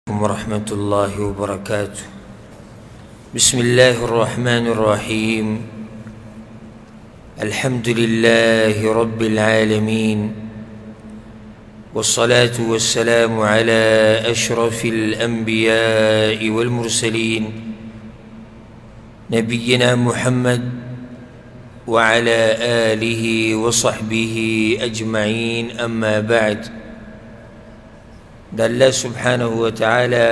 ورحمة الله وبركاته. بسم الله الرحمن الرحيم. الحمد لله رب العالمين، والصلاة والسلام على أشرف الأنبياء والمرسلين نبينا محمد وعلى آله وصحبه أجمعين. أما بعد، دا الله سبحانه وتعالى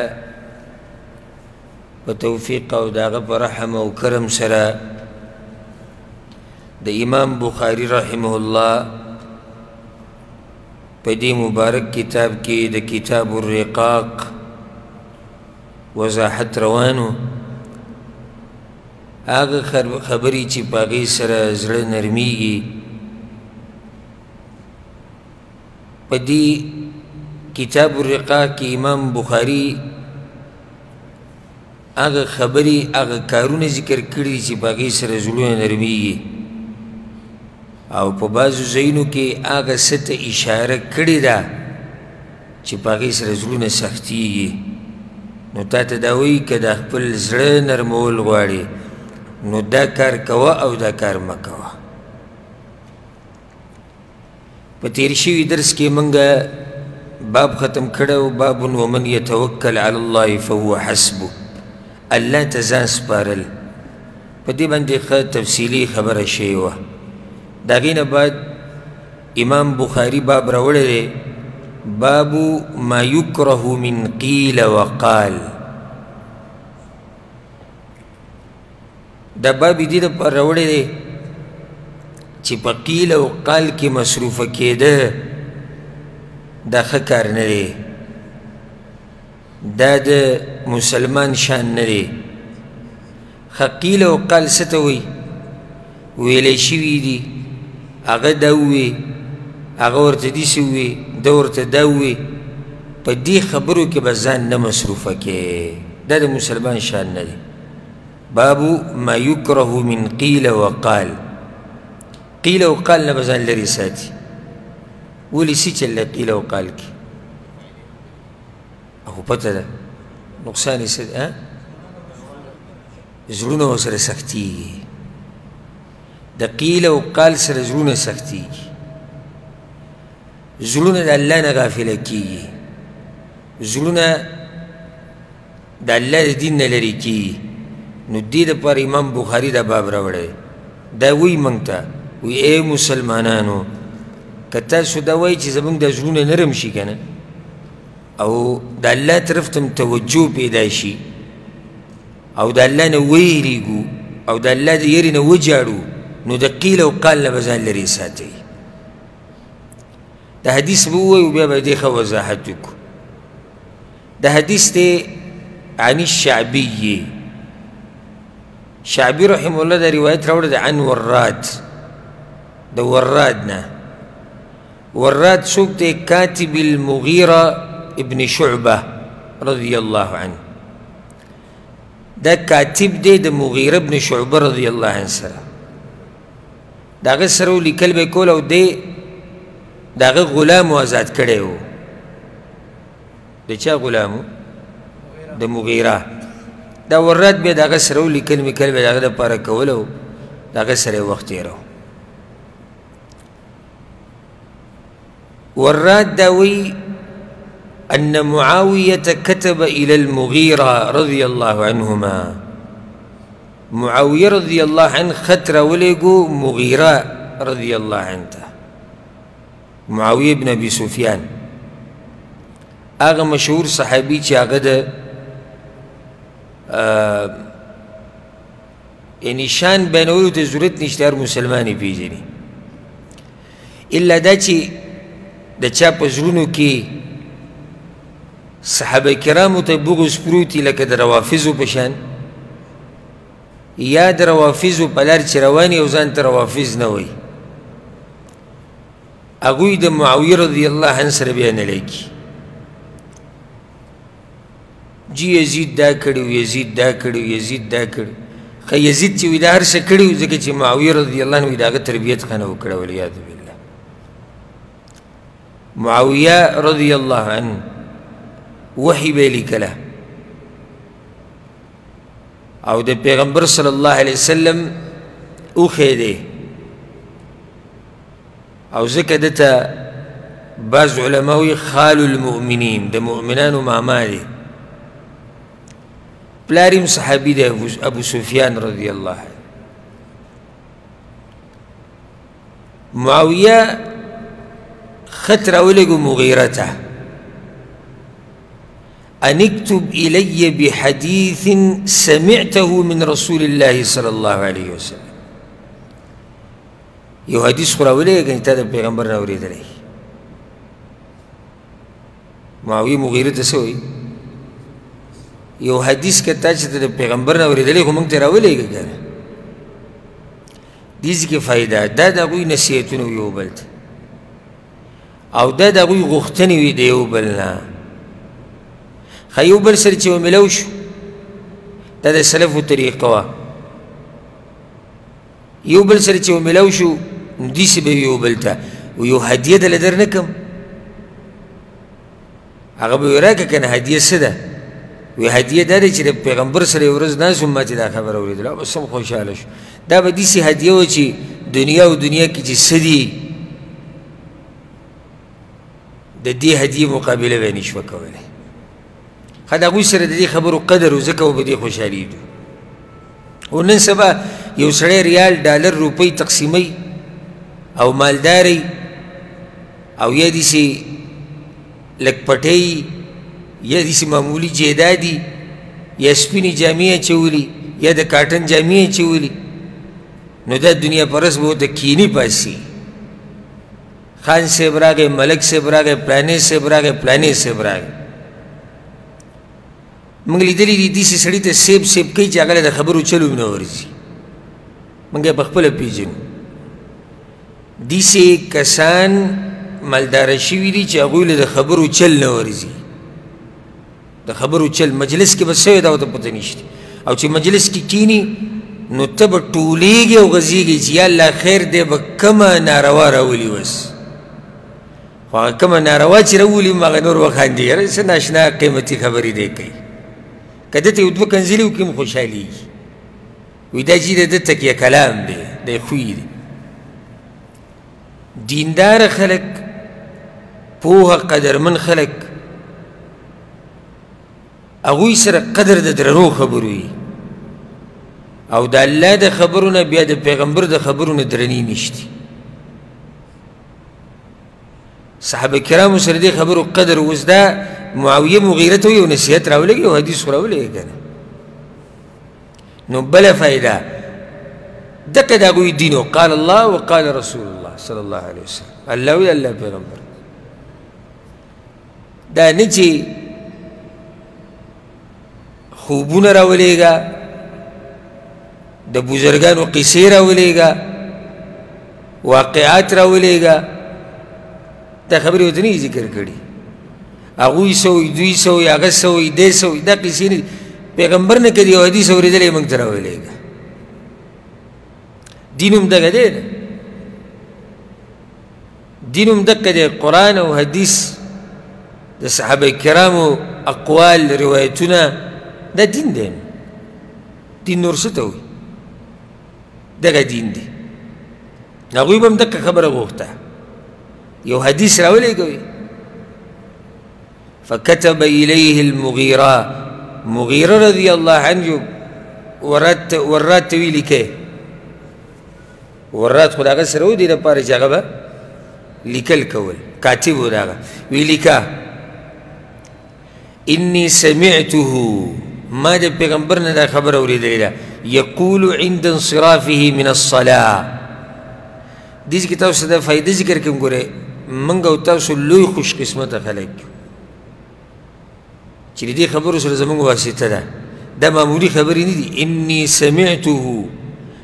بتوفيق او داغه برحم او کرم سره د امام بخاری رحمه الله په دې مبارک کتاب کې د کتاب الرقاق وضاحت روانو هغه خبرې چې پاغي سره زړه نرميږي. په دې کتاب الرقاق کی امام بخاری هغه خبري هغه کارونه ذکر کړي چې باغی سره زړونه نرميږي، او په بعضو ځایونو کې هغه ست اشاره کړې ده چې باغی سره زړونه سختيږي. نو تاسو دا وایي که د خپل زړه نرمول غواړي نو دا کار کوه او دا کار مه کوه. په تیر شوي درس کې موږ باب ختم کړو، باب ومن يتوکل علی الله فهو حسبه. الله ته ځان سپارل، په دې باندې ښه تفصیلي خبره شوې وه. د هغې نه بعد امام بخاري باب راوړی دی، باب ما یکره من قیل وقال. دا باب دې دپاره راوړی دی چې په قیل او قال کې مصروفه کېده دا ښه کار نه دی، دا د مسلمان شان نه دی. ښه قیل او قال څه ته وایي؟ ویلی شوي دي، هغه دا ووی، هغه ورته داسې ووی، ده ورته دا ووی. په دې خبرو کې به ځان نه مصروفه کې، دا د مسلمان شان نه دی. باب ما یکره من قیل وقال. قیل او قال نه به ځان لرې ساتي. ولی سی چل قیل او قال کی او پته ده نقصان یې څه دی؟ زړونه ورسره سختېږي، د قیل او قال سره زړونه سختېږي، زړونه د الله نه غافله کېږي، زړونه د الله د دین نه لرې کېږي. نو دې دپاره امام بخاري دا باب راوړی. دا وایي موږ ته، وایي ای مسلمانانو، که تاسو دا وایي چې زموږ د زړونه نرم شي که نه، او د الله طرف ته توجه پیدا شي، او د الله نه ویریږو، او د الله د یرې نه وجاړو، نو د قیل او قال نه به ځان لرې ساتئ. د حدیث به ووایو، بیا به دې ښه وضاحت وکړو. د حدیث دی عن الشعبي، شعبي رحمه الله دا روایت راوړی دی عن وراد، د وراد نه. وراد څوک دی؟ کاتب المغیره ابن شعبه رضی الله عنه. دا کاتب دی د مغیره ابن شعبه رضی الله عنه سره. د هغه سره لیکل به کول، او دی د هغه غلام آزاد کړی و. د چا غلام و؟ د مغیره. دا وراد به د هغه سره لیکل میکل به د هغه دپاره کول، او د هغه سره یې وخت تېره. وراد داوي أن معاوية كتب إلى المغيرة رضي الله عنهما. معاوية رضي الله عنه خطر وليقو مغيرة رضي الله عنه، معاوية بن أبي سفيان. آغا مشهور صحابي چه آغا دا يعني شان بينولو دا ضرورت نشتار مسلماني پیجنی، إلا دا چه د چا په زړونو کې صحابه کرامو ته بغض پروت وي، لکه د روافظو په شان، یا د روافظو په لار چې روان یي او ځان ته روافظ نه وایي، هغوی د معاویه رضی الله عنه سره بیا نه لیکي. جی یزید دا کړي و، یزید دا کړي و، یزید دا کړي. ښه یزید چې وي دا هر څه کړي و، ځکه چې معاویه رضی الله عنه وي د هغه تربیت ښه نه وکړه، والعیاذ بالله. معاویه رضی الله عنه وحی به لیکله او د پیغمبر صلی الله علیه وسلم اوښی دی او ځکه دته بعض علما وایي خال المؤمنین د مؤمنانو ماما دی پلار یې صحابي دی ابو سفیان رضی الله عنه معاویه خط راولېږو مغیره ته أن اكتب إلي بحديث سمعته من رسول الله صلى الله عليه وسلم یو حدیث خو راولېږه چې تا د پیغمبر نه اورېدلی معاویه مغیره ته څه وایي یو حدیث که تا چې ته د پیغمبر نه اورېدلی خو موږ ته راولېږه که نه دې ځکې فایده دا د هغوی نصیحتونه وي یو بل ته او دا د هغوی غوښتنې وي د یو بل نه ښه یو بل سره چې وملو شو دا د سلفو طریقه وه یو بل سره چې وملو شو نو داسې به وي یو بل ته یو هدیه دله در نه کړم هغه به وي راکړه که نه هدیه څه ده وی هدیه دا دی چې د پیغمبر سره یو ورځ ناست وم ما چې دا خبره اورېدله او بس هم خوشحاله شو دا به داسې هدیه وه چې دنیا او دنیا کې چې څه دي د دې هدیې مقابله به یې نشوه کولی ښه د هغوی سره د دې خبرو قدر و ځکه و به دې خوشحالېږو او نن سبا یو سړی ریال ډالر روپۍ تقسیموي او مالداری او یا داسې لږ پټۍ یا داسې معمولي جیدادي یا سپینې جامې اچولي یا د کاټن جامې اچولي نو دا دنیا پرست به ورته کیني پاسي خان صاحب راغی ملک صاحب راغی پلانې صاحب راغی پلانې صاحب راغی موږ لیدلي دي داسې سړي ته سیب کوي چې هغه له د خبرو چلو نه ورځي موږ یې پخپله پېژنو داسې کسان مالداره شوي دي چې هغوی له د خبرو چل نه ورځي د خبرو چل مجلس کې به څه وي دا ورته پته نشته او چې مجلس کې کینی نو ته به ټولېږي او غځېږي چې یا الله خیر دی به کومه ناروا راولي اوس خو هغه کومه ناروا چې راولي هغه نور وخاندي یاره څه ناشنا قیمتي خبرې دی کوي که ده ته یو دوه کنځلې وکړي هم خوشحالېږي وایي دا چې د ده تکیه کلام دی دی خوی دی دینداره خلک پوهه قدرمن خلک هغوی سره قدر د درنو خبرو وي او د الله د خبرو نه بیا د پیغمبر د خبرو نه درنې نشتي صحابه کرامو سره دې خبرو قدر اوس دا معاویه مغیره ته یو نصیحت راولېږي یو حدیث خو راولېږي که نه نو بله فایده دقه د هغوی دین قال الله وقال رسول الله صلی الله علیه وسلم الله وی الله پیغمبر دا نه چې خوبونه راولېږه د بزرګانو قصې راولېږه واقعات راولېږه دا خبرې ورته نه ذکر کړي هغوی څه وایي دوی څه وایي هغه څه وایي دی څه وایي دا قصې نه پیغمبر نه که د یو حدیث اورېدلی موږ ته راولېږه دین هم دغه دی نه دین هم دقه دی قرآن او حدیث د صحابه کرامو اقوال روایتونه دا دین دی دین نور څه ته وایي دغه دین دی هغوی به هم دقه خبره غوښته یو حدیث راولېږه فكتب إليه المغيرة مغيرة رضي الله عنه ورات ته وی لیکه ورات خو د هغه سره و دې لپاره چې هغه به لیکل کول کاتب و د هغه وی لیکه إني سمعته ما د پیغمبر نه دا خبره اورېدلې ده یقول عند انصرافه من الصلاة دې کې تاسو د فایدې ذکر کوم ګوره موږ او تاسو لوی خوش قسمته خلک چې دې خبرو سره زموږ واسطه ده دا معمولي خبرې نه دي إني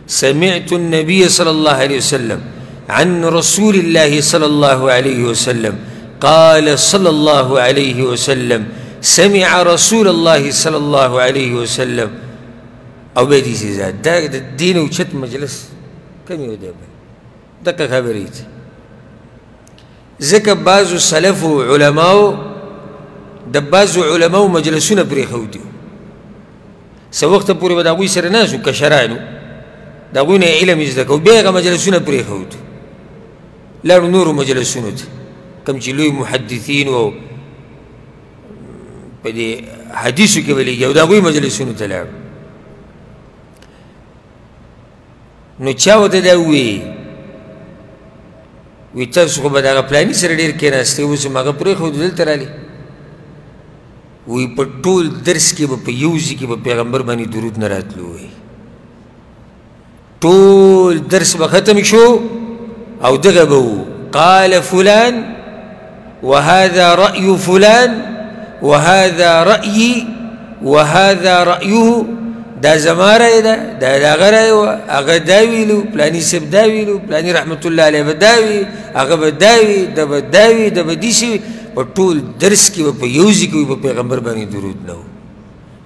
سمعت النبي صلى الله عليه وسلم عن رسول الله صلى الله عليه وسلم قال صلى الله عليه وسلم سمع رسول الله صلى الله عليه وسلم او بيدي سيزاد دا الدين وشت مجلس كم يودي دقة خبريت ذكر بعض السلف وعلماء د بعضو علماو مجلسونه پرېښودي وو څه وخته پورې به د هغوی سره ناست وو کشرانو د هغوی نه علم یې زده کو بیا هغه مجلسونه پرېښودو لاړو نورو مجلسونو ته کوم چې لوی محدثین او په دې حدیثو کې ولیږي او د هغوی مجلسونو ته لاړو نو چا ورته دا ووایي وی تاسو خو به د هغه پلاني سره ډېر کېناستئ اوس هم هغه پرېښودو دلته رالې وی په ټول درس کې به په یو ځای کې به پیغمبر باندې درود نه راتلو وی ټول درس به ختم شو او دغه به و قال فلان وهذا رأي فلان وهذا رأيي وهذا رأيه دا زما رأی ده دا د هغه رأی وه هغه دا ویلو پلاني صاحب دا ویلو پلاني رحمت الله علیه به دا وي هغه به دا وي ده به دا وي ده به داسې وي په ټول درس کې به په یو ځای کې وي په پیغمبر باندې درود نه و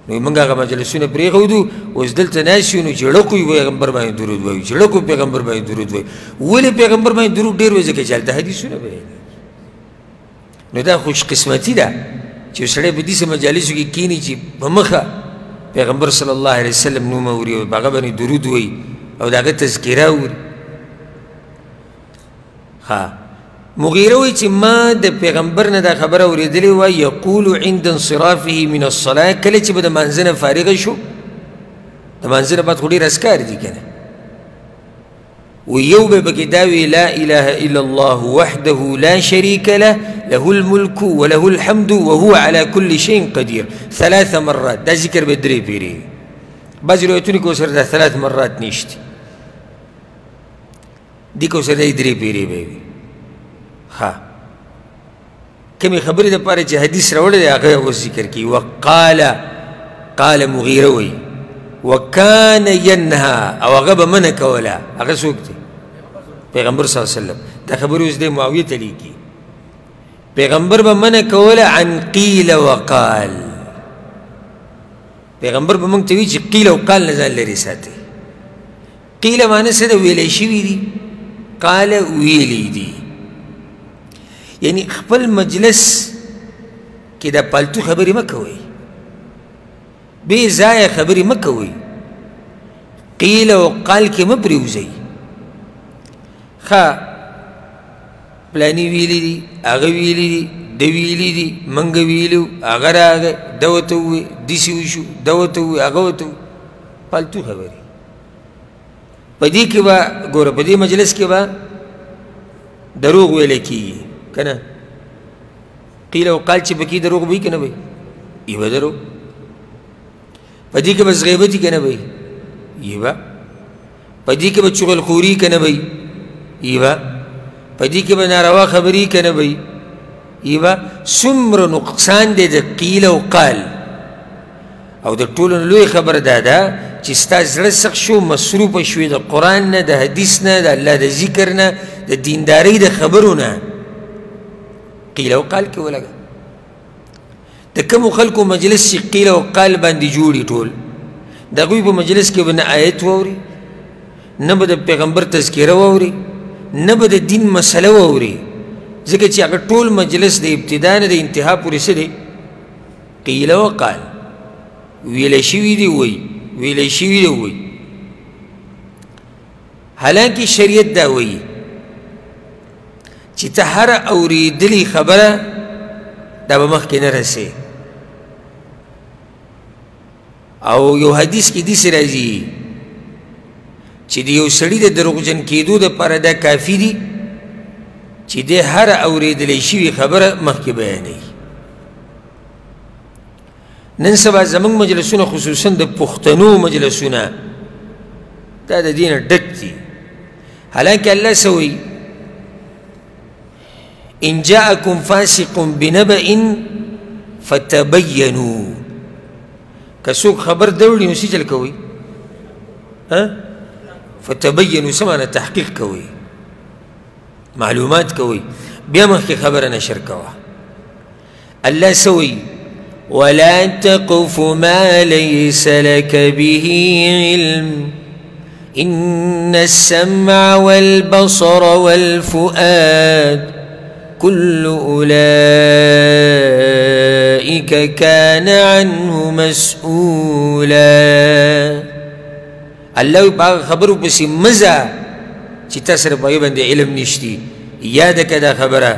نو موږ هغه مجلسونه پرېښودو اوس دلته ناست یو نو چړک وي پیغمبر باندې درود وایو چړک وي پیغمبر باندې درود وایو ولې پیغمبر باندې درود ډېر وایي ځکه چې هلته حدیثونه بیانوي نو دا خوش قسمتي ده چې یو سړی په داسې مجالسو کې کښېني چې په مخه پیغمبر صلی الله علیه وسلم نوم اوري او په هغه باندې درود وایي او د هغه تذکره اوري مغیره وایي چې ما د پیغمبر نه دا خبره اورېدلې وه یقول عند انصرافه من الصلاه کله چې به د مانځه نه فارغه شو د مانځه نه بعد خو ډېر اذکار دي که نه ويو بكداوي لا إله إلا الله وحده لا شريك له له الملك وله الحمد وهو على كل شيء قدير 3 مرات دا ذكر بدري بيري بعض روايتوني كوسر دا 3 مرات نيشتي دي كوسر دا دري بيري بيبي كمي خبري دا پاره چه حديث راوڑه دا آغا ذكر کی قال مغيروي وكان ينهى او غب منك ولا هغه څوک دی پیغمبر صلی الله علیه وسلم دا خبر اوس د معاویه ته لیکي پیغمبر به منع کوله عن قیل وقال پیغمبر به موږ ته وایي چې قیل او قال نه ځان لرې ساتئ قیل معنی څه ده ویلی شوي دي قال ویلی دي یعنی خپل مجلس کې دا پالتو خبرې مه کوئ بے ځایه خبرې مه کوئ قیل او قال کې مه پرېوځئ پلانی ویلی دي هغه ویلی دي ده ویلی دي منګه ویلو هغه راغی ده ورته ووایي داسې وشو ده ورته ووایي هغه ورته ووایي پالتو خبرې په دې کې به ګوره په دې مجلس کې به دروغ ویلی کېږي که نه قیل او قال چې پکې دروغ به وي که نه به وي به دروغ په دې کې به غیبت وي که نه به وي به په دې کې به چغلخوري که نه به وي به په دې کې به ناروا خبرې که نه به وي به څومره نقصان دی د قیل او قال او د ټولو نه لوی خبره دا ده چې ستا زړه سخت شو مصروفه شوې د قرآن نه د حدیث نه د الله د ذکر نه د دیندارۍ د خبرو نه قیل او قال کې ولګه د کومو خلکو مجلس چې قیل او قال باندې جوړي ټول د هغوی په مجلس کې به نه آیت واوري نه به د پیغمبر تذکره واوري نه به د دین مسله واوري ځکه چې هغه ټول مجلس د ابتدا نه د انتها پورې څه دی قیل او قال ویلی شوي دي وایي ویلی شوي دي وایي حالانکه شریعت دا وایي چې ته هره اورېدلې خبره دا به مخکې نه رسې او یو حدیث کې داسې راځي چې د یو سړي د دروغجن کېدو دپاره دا کافي دي چې دی هره اورېدلی شوي خبره مخکې بیانوي نن سبا زموږ مجلسونه خصوصا د پښتنو مجلسونه دا د دې نه ډک دي حالانکه الله څه وایي إن جاءكم فاسق بنبأ فتبينوا كسوق خبر دولي نسيجل كوي فتبينوا سمعنا تحقيق كوي معلومات كوي بيامخي خبر نشر كوا الله سوي ولا تقف ما ليس لك به علم إن السمع والبصر والفؤاد كل أولئك كان عنه مسؤولا. الله باغ خبرو پسی مزا چی تا سر پاگی بند علم نشتی، یاد که دا خبره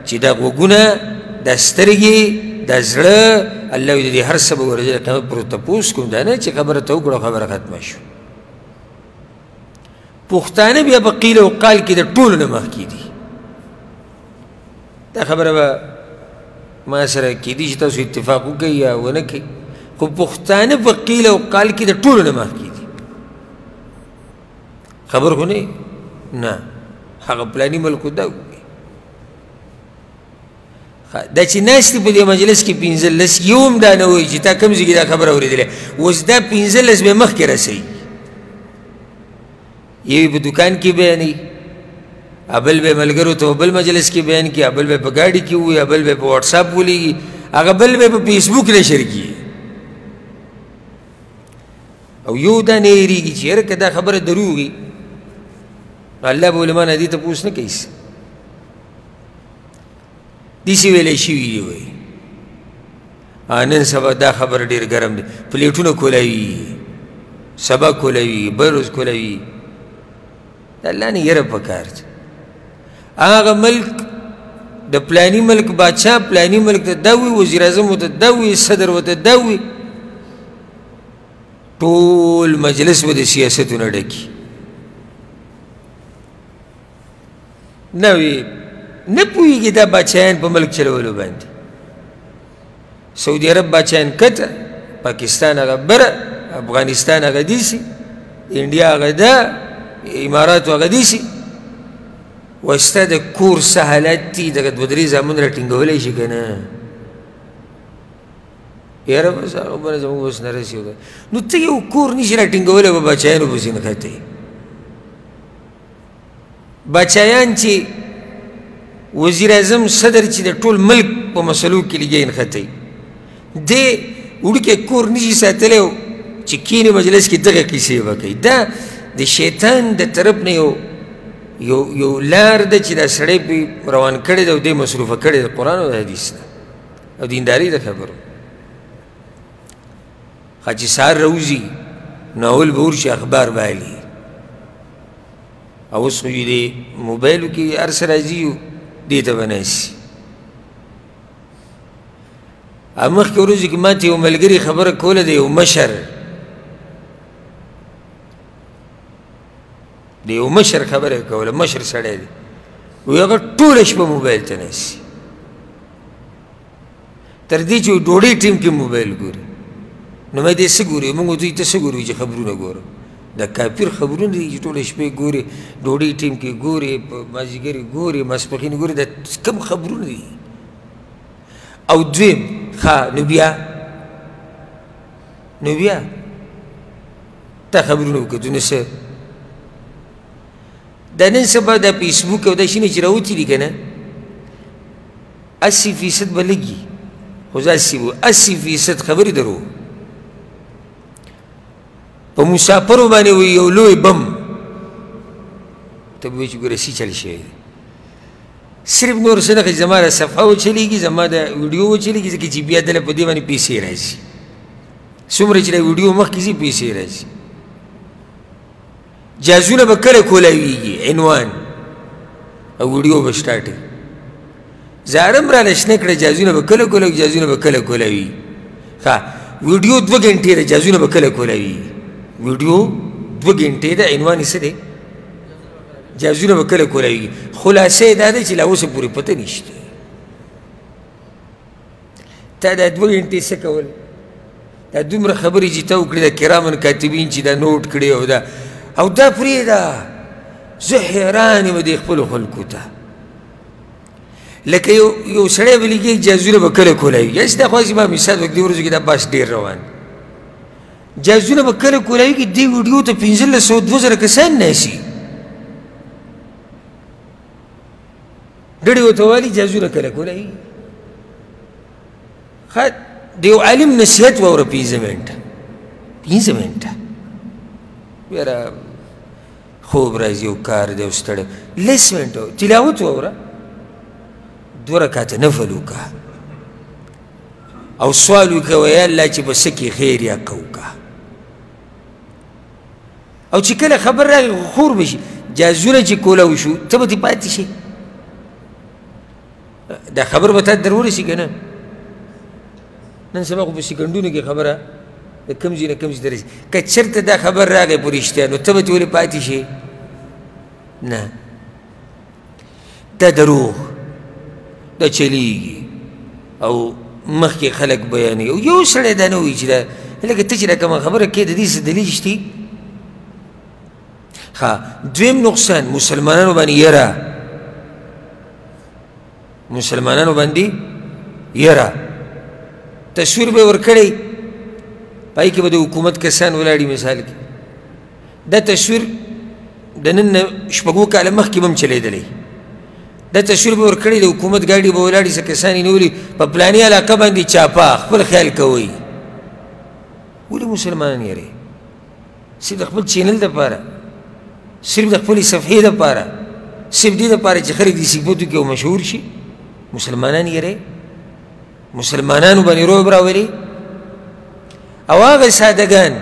چی دا غوگونه دا سترگی دا زړه الله دې هر څه به ورته قیامت پر تپوس کوم دا نه چې خبره ته وکړو خبره ختمه شو. پښتانه بیا په قیل او قال کې د ټولو نه مخکې دي. دا خبره به ما سره کېدي چې تاسو اتفاق وکړئ یا ونه کړئ، خو پښتانه په قیل او قال کې د ټولو نه مخکې دي. خبر خو نه هغه پلاني ملکو دا دا چې ناستې په دې مجلس کې 15 یو هم دا نه وایي چې تا کوم ځای کې دا خبره اورېدلې، اوس دا 15 به مخکې رسوي. یو په دوکان کې بیانوي، بل به ملګرو ته بل مجلس کې بیان کړي، بل به په ګاډي کې ووایي، بل به په واټساپ ولیږي، هغه بل به په فیسبوک نشر کړي. او یو دا نه هېرېږي چې یاره که دا خبره دروغ وي الله به علما نه دې تپوس نه کوي. داسې ویلی شوي دي وایي نن سبا دا خبر ډېر ګرم دی، پلیټونه کولوي، سبا کولوي، بل روز کولوي. د الله نه یره پکار ده. هغه ملک د پلاني ملک بادشاه پلاني ملک ته دا وي، وزیر اعظم ورته دا وي، صدر ورته دا وي، ټول مجلس به د سیاستونه ډکي. نه وي نه پوهېږي دا بادشاهان په ملک چلولو باندې. سعودي عرب بادشاهان کته، پاکستان هغه بره، افغانستان هغه دیسي، انډیا هغه ده، امارات هغه دیسي. وستا د کور څه حالت دي دغه دوه درې زامن راټینګولی شي که نه؟ یاره بس هغه بله زموږ اوس نه رسي. نو ته یو کور نشي راټینګولی په بادشاهانو پسې نښتی. بادشاهان چې وزیر اعظم صدر چې د ټول ملک په مسلو کې لګیا نښتی، دې وړوکی کور نشي ساتلی چې کینې مجلس کې دغه کیسې به کوي. دا د شیطان د طرف نه یو لار ده چې دا سړی پې روان کړی ده او دې مصروفه کړی ده قرآن او د حدیث نه او دینداري د خبرو. ښه چې سهار راوځي نو اول به ورشي اخبار بالي، او اوس خو یې د موبایلو کې هر څه راځي دې ته به ناستي. مخکې ورځو کې ما ته یو ملګري خبره کوله د یو مشر خبره کوله، مشر سړی دی، وایي هغه ټوله شپه موبایل ته ناستي، تر دې چې ډوډۍ ټیم کې موبایل ګوري. نو ما دې څه ګوري؟ موږ دوی ته څه ګورو چې خبرونه ګورو؟ دا کافر خبرونه دي چې ټوله شپې ګوري، ډوډۍ ټیم کې ګوري، په مازدیګر ګوري، ماسپښین ګوري. دا کوم خبرونه دي؟ او دویم نو بیا تا خبرونه وکړو نو څه؟ دا نن سبا دا فیسبوک او دا شینې چې راوتي دي که نه 80% به لږي، خو زه 80% خبرې درو. په مسافرو باندې وایي یو لوی بم، ته به وایي چې ګوره سی چل شوی دی. صرف نور څه نه کوي، زما د صفحه وچلېږي، زما د ویډیو وچلېږي، ځکه چې بیا دله په دې باندې پیسې راځي. څومره چې د ویډیو مخکې ځي پیسې راځي. جازونه به کله کولاویږي، عنوان او ویډیو به سټارټ وي. زارم را لشنه کړه جازونه به کله کولاوي، جازونه به کله کولاوي. ښه ویډیو 2 غنټې ده، جازونه به کله کولاوي. ویډیو 2 غنټې ده، عنوان یې څه دی؟ جازونه به کله کولاوي. خلاصه دا ده چې لا اوسه پورې پته نشته تا دا 2 غنټې څه کول. دا دومره خبرې چې تا وکړې د کرامن کاتبین چې دا نوټ کړي او دا پرېږده. زه حیران یم دې خپلو خلکو ته، لکه یو سړی به لیکي جازونه به کله کولاوي. یس دا خو ما مثال وکړي، دې ورځو کې دا بحث ډېر روان. جازونه به کله کولاوي کې دې ویډیو ته 1500-2000 کسان ناستي، ډډې ورته والي جازونه کله کولاوي. ښه د یو عالم نصیحت واوره 15 منټه یاره خوب راځي او کار دی او ستړی. 10 منټه تلاوت واوره، 2 رکعته نفل وکړه او سوال وکړه یا الله چې به څه کې خیر یا که وکړه او چې کله خبر راغی خور به شي جازونه چې کوله وشو ته به ترې پاتې شي دا خبر به تا در ورسي که نه نن سبا خو په سکندونو کې خبره د کوم ځای نه کوم ځای ته رسي که چېرته دا خبر راغی په رښتیا نو ته به ترې ولې پاتې شي نه دا دروغ دا چلیږي او مخکې خلک بیانوي او یو سړی دا نه وایي چې دا لکه ته چې دا کومه خبره کوې د دې څه دلیل شته ښه دویم نقصان مسلمانانو باندې یره مسلمانانو باندې یره تصویر به ورکړی پای کې به د حکومت کسان ولاړي مثال کې دا تصویر د نن نه شپږو کاله مخکې به هم چلېدلی دا تصویر به ورکړی د حکومت ګاډي به ولاړي څه کسان یې نیولي په پلاني علاقه باندې چاپه خپل خیال کوئ ولې مسلمانان یری صرف د خپل چینل دپاره صرف د خپلې صفحې دپاره صرف دې دپاره چې خلک دې صفتو کې او مشهور شي مسلمانان یری مسلمانانو باندې رعب راولي او هغه سادهګان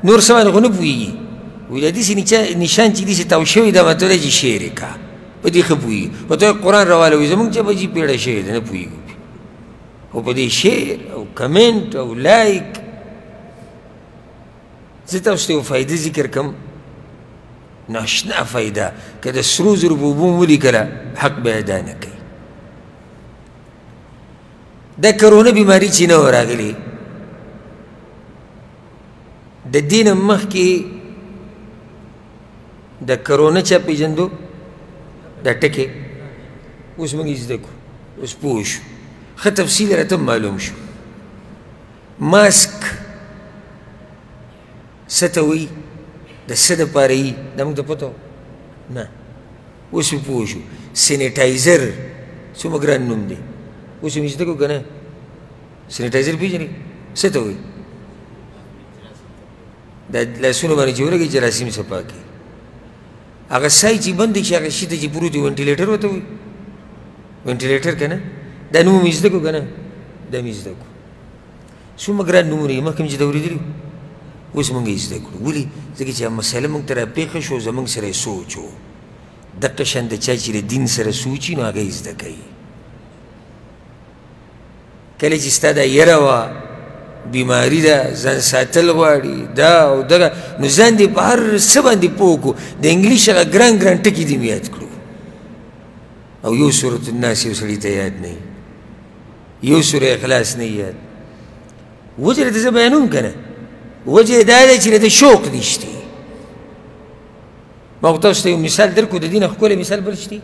نور څه باندې خو نه پوهېږي وایي د داسې نشان چې داسې تاو شوی دا مطلب دی چې شعر یې کا په دې ښه پوهېږي په ته قرآن راواله زمونږ چې بجي پیړه شوی دی نه پوهېږو خو په دې شعر او کمنټ او لایک زه تاسو ته یو فایده ذکر کړم ناشنا فایده که د سرو زرو په اوبو م ولیکله حق به ادا نه کوي دا کرونا بیماري چې نه وه راغلې د دې نه مخکې د کرونا چا پېژندو دا ټکې اوس موږ یې زده کړو اوس پوه شو ښه تفصیل راته معلوم شو ماسک څه ته وایي د څه دپاره یي دا موږ ته پته وه نه اوس مې پوه شو سینیټایزر څومره ګران نوم دی اوس مې زده کړو که نه سینیټایزر پېژنې څه ته وایي دا لاسونو باندې چې ولګوي جراثیم صفا کوي هغه سای چې بند شي هغه شي ته چې پروت وي وینټیلیټر ورته وایي وینټیلیټر که نه دا نوم مې زده کړو که نه دا مې زده کړو څومره ګران نومونه یې مخکې مې چې دا اورېدلي اوس موږ یې زده کړو ولې ځکه چې مسله موږ ته راپېښه شو زموږ سره یې سوچ و دقه شان د چا چې د دین سره سوچ وي نو هغه یې زده کوي کله چې ستا دا یره وه بیماري ده ځان ساتل غواړي دا او دغه نو ځان دې په هر څه باندې پوه کړو د انګلیش هغه ګران ګران ټکي دې مې یاد کړو او یو سورة الناس یو سړي ته یاد نه یو سوره اخلاص نه یاد وجه درته زه بیانوم که نه وجه دا دی چې د شوق نشته ما خو تاسو ته یو مثال درکړو د دې نه ښکلی مثال بل شته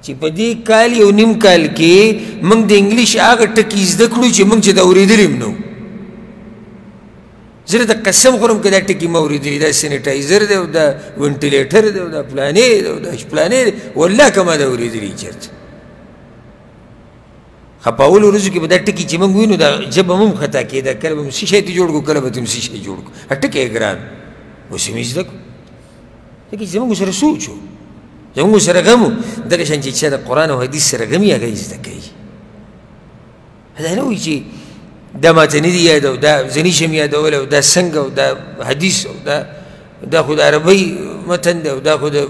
چې په دې کال یو نیم کال کې موږ د انګلیش هغه ټکي زده کړو چې موږ چې دا اورېدلي هم نه وو زه د قسم خورم که دا ټکي ما اورېدلي دا سینیټایزر دی او دا وینټیلیټر دی او دا فلانې دی او دا فلانې دی والله که ما دا اورېدلي چېرته خو په اولو ورځو کې به دا ټکي چې موږ وینو دا ژبه هم خطا کېده کله به م څه شی ته جوړ کړو کله به ته م څه شی جوړ کړو ټکی یې ګران اوس یې مې زده کړو ځکه چې زموږ سره سوچ و زموږ سره غم و دغه شان چې چا د قرآن او حدیث سره غم یې هغه یې زده کوي دا نه وایي چې دا ماته نه دي یاد او دا زه نشم یادولی او دا څنګه او دا حدیث او دا خو د عربۍ متن دی او دا خو د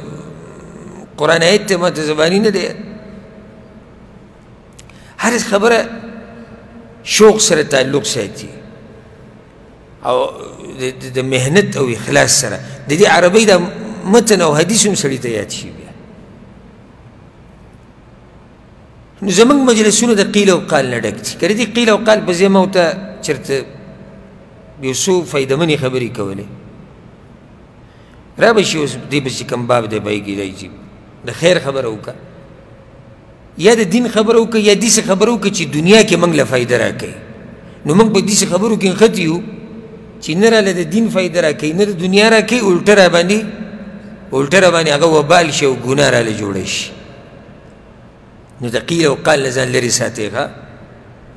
قرآن آیت دی ماته زباني نه دی یاد هر خبره شوق سره تعلق ساتي او د مهنت او اخلاص سره د دې عربۍ د متن او حدیث هم سړي ته یاد شي بیا نو زموږ مجلسونه د قیل او قال نه ډک دي که د دې قیل او قال په ځای ما ورته چېرته یو څو فایدمنې خبرې کولې را به شي اوس دې پسې کوم باب دی به یې کېدای شي د خیر خبره وکړه یا د دین خبره وکړه یا داسې خبره وکړه چې دنیا کې موږ له فایده راکوي نو موږ په داسې خبرو کې نښتي یو چې نه راله د دین فایده راکوي نه د دنیا راکوي الټه راباندې هغه وبال شي او ګناه راله جوړه شي نو د قیل او قال نه ځان لرې ساتئ ښه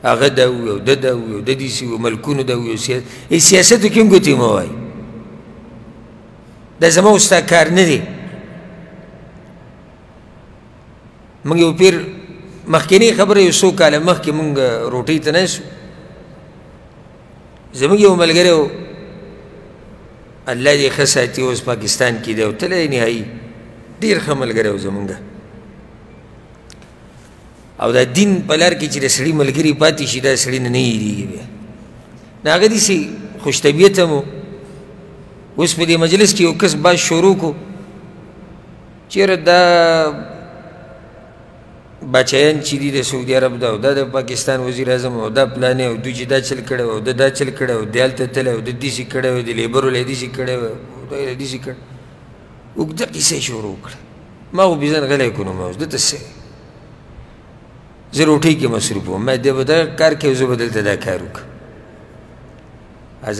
هغه دا وي او ده دا وي او د داسې وي ملکونو دا وي سیاستو کې هم ګوتې مه وایي دا زما او ستا کار نه دی موږ یو پیر مخکینی خبره یو څو کاله مخکې موږ روټۍ ته ناست وو زموږ یو ملګری و الله دې ښه ساتي اوس پاکستان کې دی او تللی نهایي ډېر ښه ملګری و زمونږ او دا دین په لار کې چې د سړي ملګري پاتې شي دا سړي نه نه هېرېږي بیا نو هغه داسې خوش طبیعته مو اوس په دې مجلس کې یو کس باز شروع کړو چېرې دا بچیان چې دي د سعودي عرب دا او دا د پاکستان وزیر اعظم او دا پلانې او دوی چې دا چل کړی او دا چل کړی او دی هلته تللی او د داسې کړی او د لیبر ول یې داسې کړی او دا یې داسې کړی اوږده کیسه یې شروع کړه ما خو بېځان غلی کړو نو ما اوس دته څه زه روټۍ کې مصروف وم ما دی به دغه کار کوي زه به دلته دا کار وکړم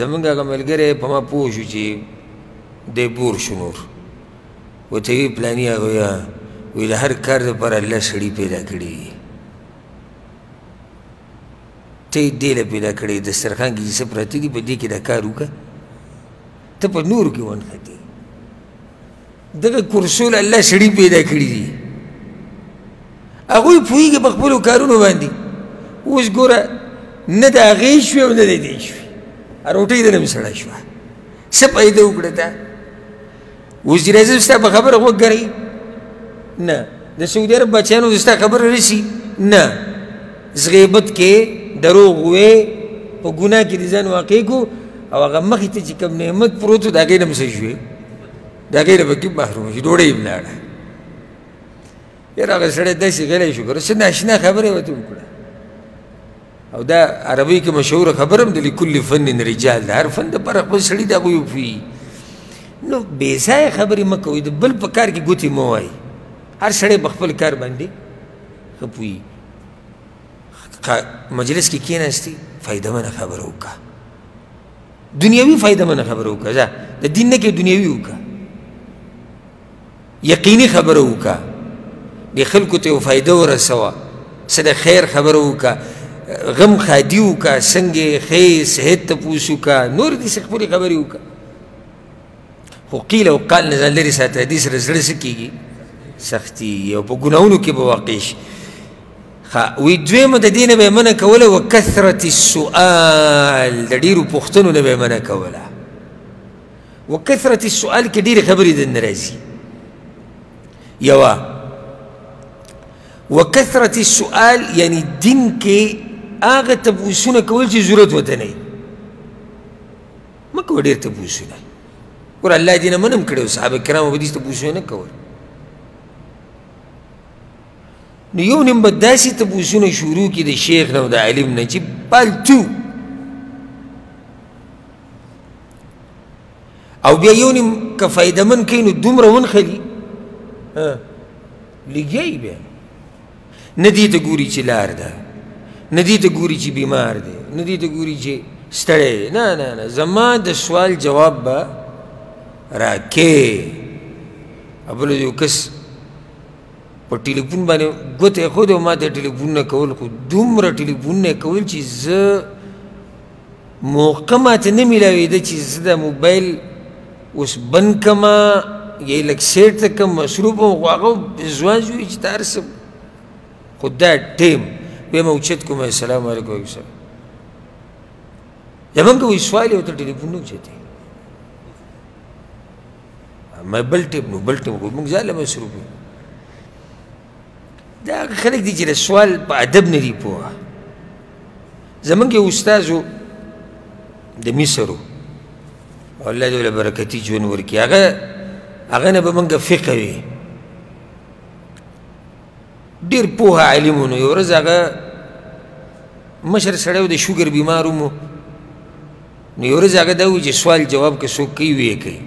زمونږ هغه ملګری په ما پوه شو چې دی بور شو نور ورته وی پلاني هغه وی د هر کار دپاره الله سړي پیدا کړي ته یې دې له پیدا کړی دسترخوان کې چې څه پراته دي په دې کې دا کار وکړه ته په نورو کې ونښتې دغه کرسول الله سړي پیدا کړي دي هغوی پوهېږي په خپلو کارونو باندې اوس ګوره نه د هغې شوې او نه د دې شوې روټۍ د نه مې سړه شوه څه پیدا وکړه تا وزیر اعظم ستا په خبره غوږ ګرئ نه د سعودي عرب بچیانو د ستا خبره رسي نه غیبت کې دروغ وې په ګناه کې د ځان واقع کړو او هغه مخې ته چې کوم نعمت پروت و د هغې نه م څه شوې د هغې نه پکې محروم شي ډوډۍ یې ولاړه یاره هغه سړی داسې غلی شو که څه ناشنا خبره یې ورته وکړه او دا عربۍ کې مشهوره خبره هم د لکل فن رجال د هر فن دپاره خپل سړي د هغوی وپوهي نو بېځایه خبرې مه کوئ د بل په کار کې ګوتې مه وایئ هر سړی په خپل کار باندې ښه پوهي مجلس کې کېناستې فایدهمنه خبره وکړه دنیوي فایدهمنه خبره وکړه ځه د دین نه کې دنیوي وکړه یقیني خبره وکړه دې خلکو ته یو فایده ورسوه څه د خیر خبره وکړه غم خادي وکړه څنګه ښې صحت تپوس وکړه نور داسې خپلې خبرې وکړه خو قیل او قال نه ځان لرې ساته دې سره زړه څه کېږي سختي او په ګناهونو کې به واقع شي وی دویمه د دې نه به یې منع کوله وکثرت السؤال د ډېرو پوښتنو نه به یې منع کوله وکثرت السؤال کې ډېرې خبرې دننه راځي یوه وکثرت السؤال یعنی دین کې هغه تپوسونه کول چې ضرورت ورته نه وي مه کوه ډېر تپوسونه ګوره الله دې نه منع هم کړی و صحابه کرامو به داسې تپوسونه نه کول نو یو نیم به داسې تپوسونه شروع کړي د شیخ نه او د عالم نه چې پالتو او بیا یو نیم که فایدهمن کوي نو دومره ونښلي لګیایي بیا نه دې ته ګوري چې لار ده نه دې ته ګوري چې بیمار دی نه دې ته ګوري چې ستړی دی نه نه نه زما د سوال جواب به راکې بل یو کس په ټلیفون باندې ګوته یې ښودی او ما ته ټلیفونونه کول خو دومره ټلیفونونه یې کول چې زه موقع ماته نه میلاوېده چې زه دا موبایل اوس بند کړمه یا یې لږ سیټ ته کړم مصروف یم خو هغه ځوان زوی چې ته هر څه خو دا ټیم بیا مې اوچت کړم السلام علیکم وعلیکم السلام زمونږ وایي سوال یې ورته ټلیفون نه اوچتې ما بل ټیم نو بل ټیم خو موږ ځاله مصروف یو دا هغه خلک دي چې د سوال په ادب نه دي پوه زمونږ یو استاذ و د مصر و او الله دې له برکتي ژوند ورکړي هغه نه به موږ فقه وي ډېر پوهه عالم و نو یو ورځ هغه مشر سړی و د شوګر بیمار و نو یو ورځ هغه دا وایي چې سوال جواب که څوک کوي ویې کوي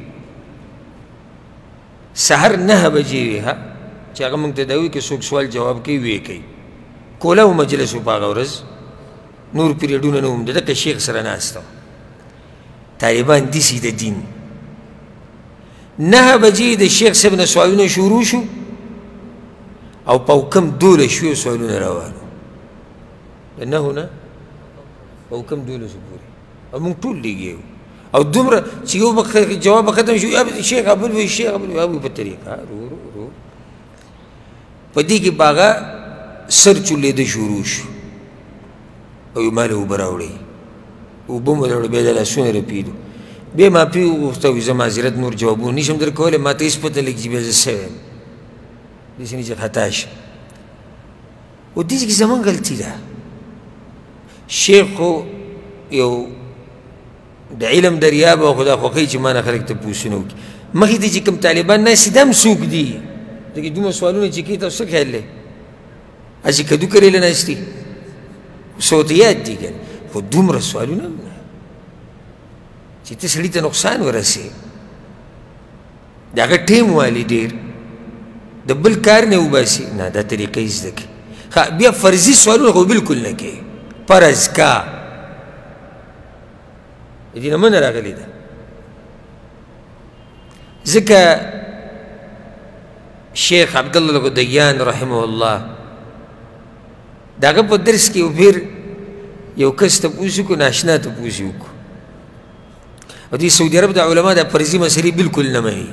سحر 9 بجې وي ها چې هغه موږ ته دا وایي که څوک سوال جواب کوي ویې کوي کوله و مجلس و په هغه ورځ نور پیریډونه نه وم د دغه شیخ سره ناسته وه طالبان داسې د دین 9 بجې د شیخ صاحب نه سوالونه شروع شو او په کم 12 شویو سوالونه روان وو د 9 نه په کم 12 پورې او موږ ټول لګیا وو او دومره چې یو جواب ختم شو شیخ ابل وی شیخ ابل وی په طریقه رو په دې کې باغه سر چولېده شروع شو او ما له اوبه راوړې اوبه مو راوړې بیا د لاسونه رپېدو بیا ما پې وغوښته وي زه معذرت نور جوابونه نشم در کولی ما ته هېڅ پته لګي چې بیا زه څه یم داسې نه چې خطا شم او دې کې زمونږ غلطي ده شیخ خو یو د علم دریاب او خدا خوښوي چې ما نه خلک تپوسونه وکړي مخکې ته چې کوم طالبان ناست دي دا هم څوک دي دغې دومره سوالونه چې کوي تاسو څه خیال دی هسې کدو کریله ناست دي صوتیات دي که خو دومره سوالونه هم نه چې ته سړي ته نقصان ورسې د هغه ټیم والي ډېر د بل کار نه وباسي نه دا طریقه یې زده کړي بیا فرضي سوالونه خو بلکل نه کوي فرض کا د دې نه منه راغلې ده ځکه شیخ عبدالله الغدیان رحمه الله د هغه په درس کې یو بیر یو کس تپوس وکړو ناشنا تپوس یې وکړو او دې سعودي عرب د علما د فرضي مسلې بلکل نه مني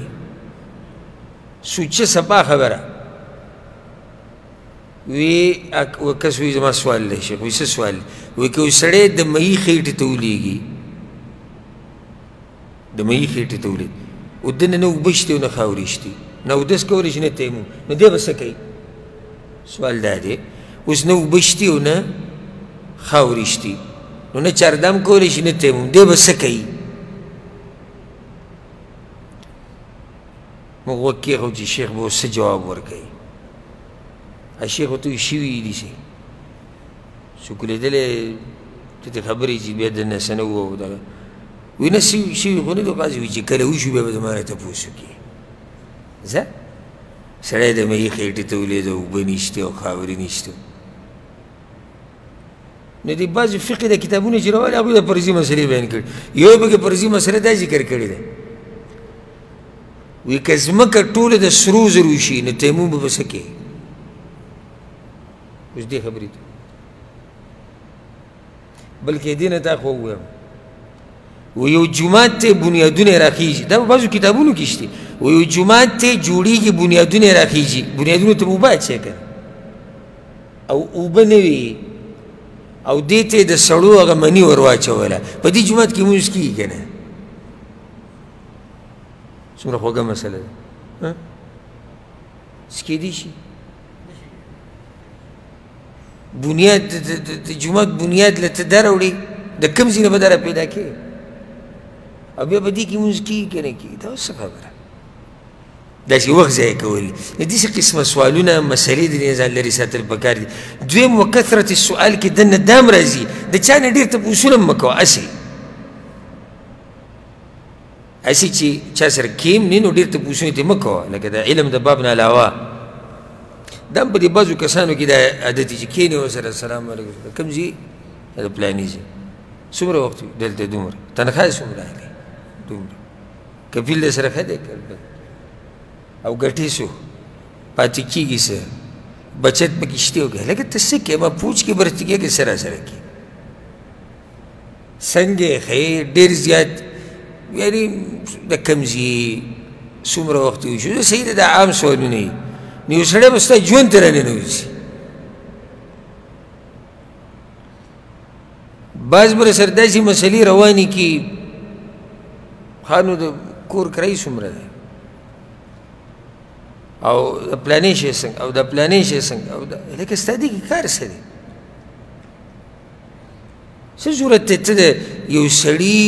سوچه صفا خبره وی کس وی زما سوال دی شیخ وی څه سوال وی که یو سړی د مهي خېټې ته ولېږي د مهي خېټې ته ولېږي او دنه نه اوبه شتې او نه خاورې شتې نه اودس کولی شي نه تیمم نو دی به څه کوي سوال دا دی اوس نه اوبه شتې او نه خاورې شتې نو نه چاردام کولی شي نه تیمم دی به څه کوي موږ غوږ کېښود چې شیخ به اوس څه جواب ورکوي شیخ ورته وایي شوي دي سي څوک لیدلی ته خبرې چې بیا دنه څه نه وو دغه وایي نه شوي خو نه دي قاضي وایي چې کله وشو بیا به زما نه تپوس وکړي ځه سړی د مهي خېټې ته ولېده اوبه نشته او خاورې نشته نو دې بعضې فقې د کتابونه چې راولي هغوی د فرضي مسلې بیان کړي یو پکې فرضي مسله دا ذکر کړې ده وایي که ځمکه ټوله د سرو زرو شي نو تیمم به څه کوې اوس دې خبرې ته بلکې دې نه تا خو ووایم و یو جومات ته بنیادونه راخیږي دا په بعضو کتابونو کې شته و یو جومات ته جوړېږي بنیادونه راخیږي بنیادونو ته به اوبه اچوې که او اوبه نه وي او دې ته د سړو هغه مني ور واچوله په دې جومات کې لمونځ کېږي که نه څومره خوږه مسله ده څه کېدی شي بنیاد د جومات بنیاد له ته دراوړي د کوم ځای نه به دره پیدا کړې او بیا به دې کې لمونځ کېږي که نه کېږي دا اوس څه خبره داسې وخت ضایع کول د داسې قسمه سوالونه مسلې د دې ځان لرې ساتل پکار دي دویم و کثرت السؤال کې دننه دام راځي د چا نه ډېر تپوسونه مه کوه هسې هسې چې چا سره کیم نه نو ډېر تپوسونه ترې مه کوه لکه د علم د باب نه علاوه دا هم په دې بعضو کسانو کې دا عادت چې کښېنې ورسره السلام علیکم د کوم ځای د پلاني ځای څومره وخت دلته دومره تنخواه یې څومره اخلي دومره کفیل در سره ښه دی او ګټې سو پاتې کېږي څه بچت پکې شته وکړه لکه ته څه کوې ما پوچ کې برتې کېږي څه راسره کې څنګه یې ښې ډېر زیات یعنې د کوم ځای څومره وخت وشو صحیح ده دا عام سوالونه یي نو یو سړی به ستا ژوند ته راننوځي بعض به سره داسې مسلې روانې کړي ښه نو د کور کرایي څومره دی او د پلانې شی څنګه او د پلانې شی څنګه او لکه ستا دې کې کار څه دی څه ضرورت دی ته د یو سړي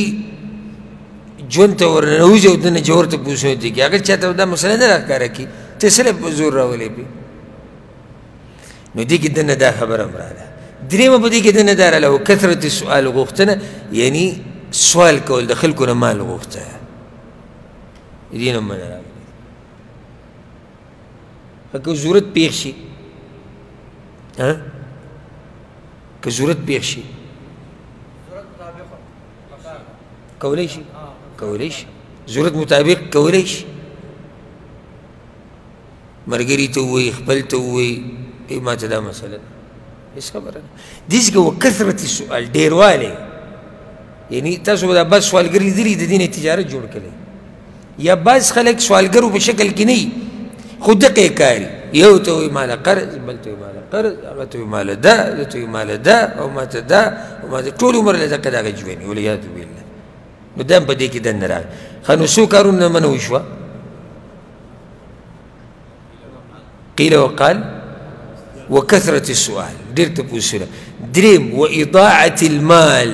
ژوند ته ورننوځي او دنه جوړ ته پوښتنې ته کړي هغه چا ته دا مسله نه راښکاره کړي ته څه په زور راولې پې نو دې کې دنه دا خبره هم راغله درېیمه په دې کې دنه دا راغله و کثرت سؤال غوښتنه یعنې سوال کول د خلکو نه مال غوښته دې نه منه راغله که ضرورت پیښ شي که ضرورت پیښ شي کولی شي کولی شي ضرورت مطابق کولی شي ملګري ته ووایي خپل ته ووایي ما ته دا مسله ده هېڅ خبره نه داسې که وکثرت سؤال ډېروالی یعنې تاسو به دا بعض سوالګر لیدلي د دې نه تجارت جوړ کړی یا بعض خلک سوالګرو په شکل کې نه وي خو دقه یې کاري یو ته وایي ماله قرض، بل ته وایي ماله قرض، هغه ته وایي ماله ده، ده ته وایي ماله ده، او ماته ده، او ماته ټول عمر له دغه دغه ژوند وي، والعیاذ بالله. نو دا هم په دې کې دنده راغی. ښه نو څو کارونه منع وشوه؟ قیل وقال وکثرة السؤال، ډېر تپوسونه. دریم واضاعة المال،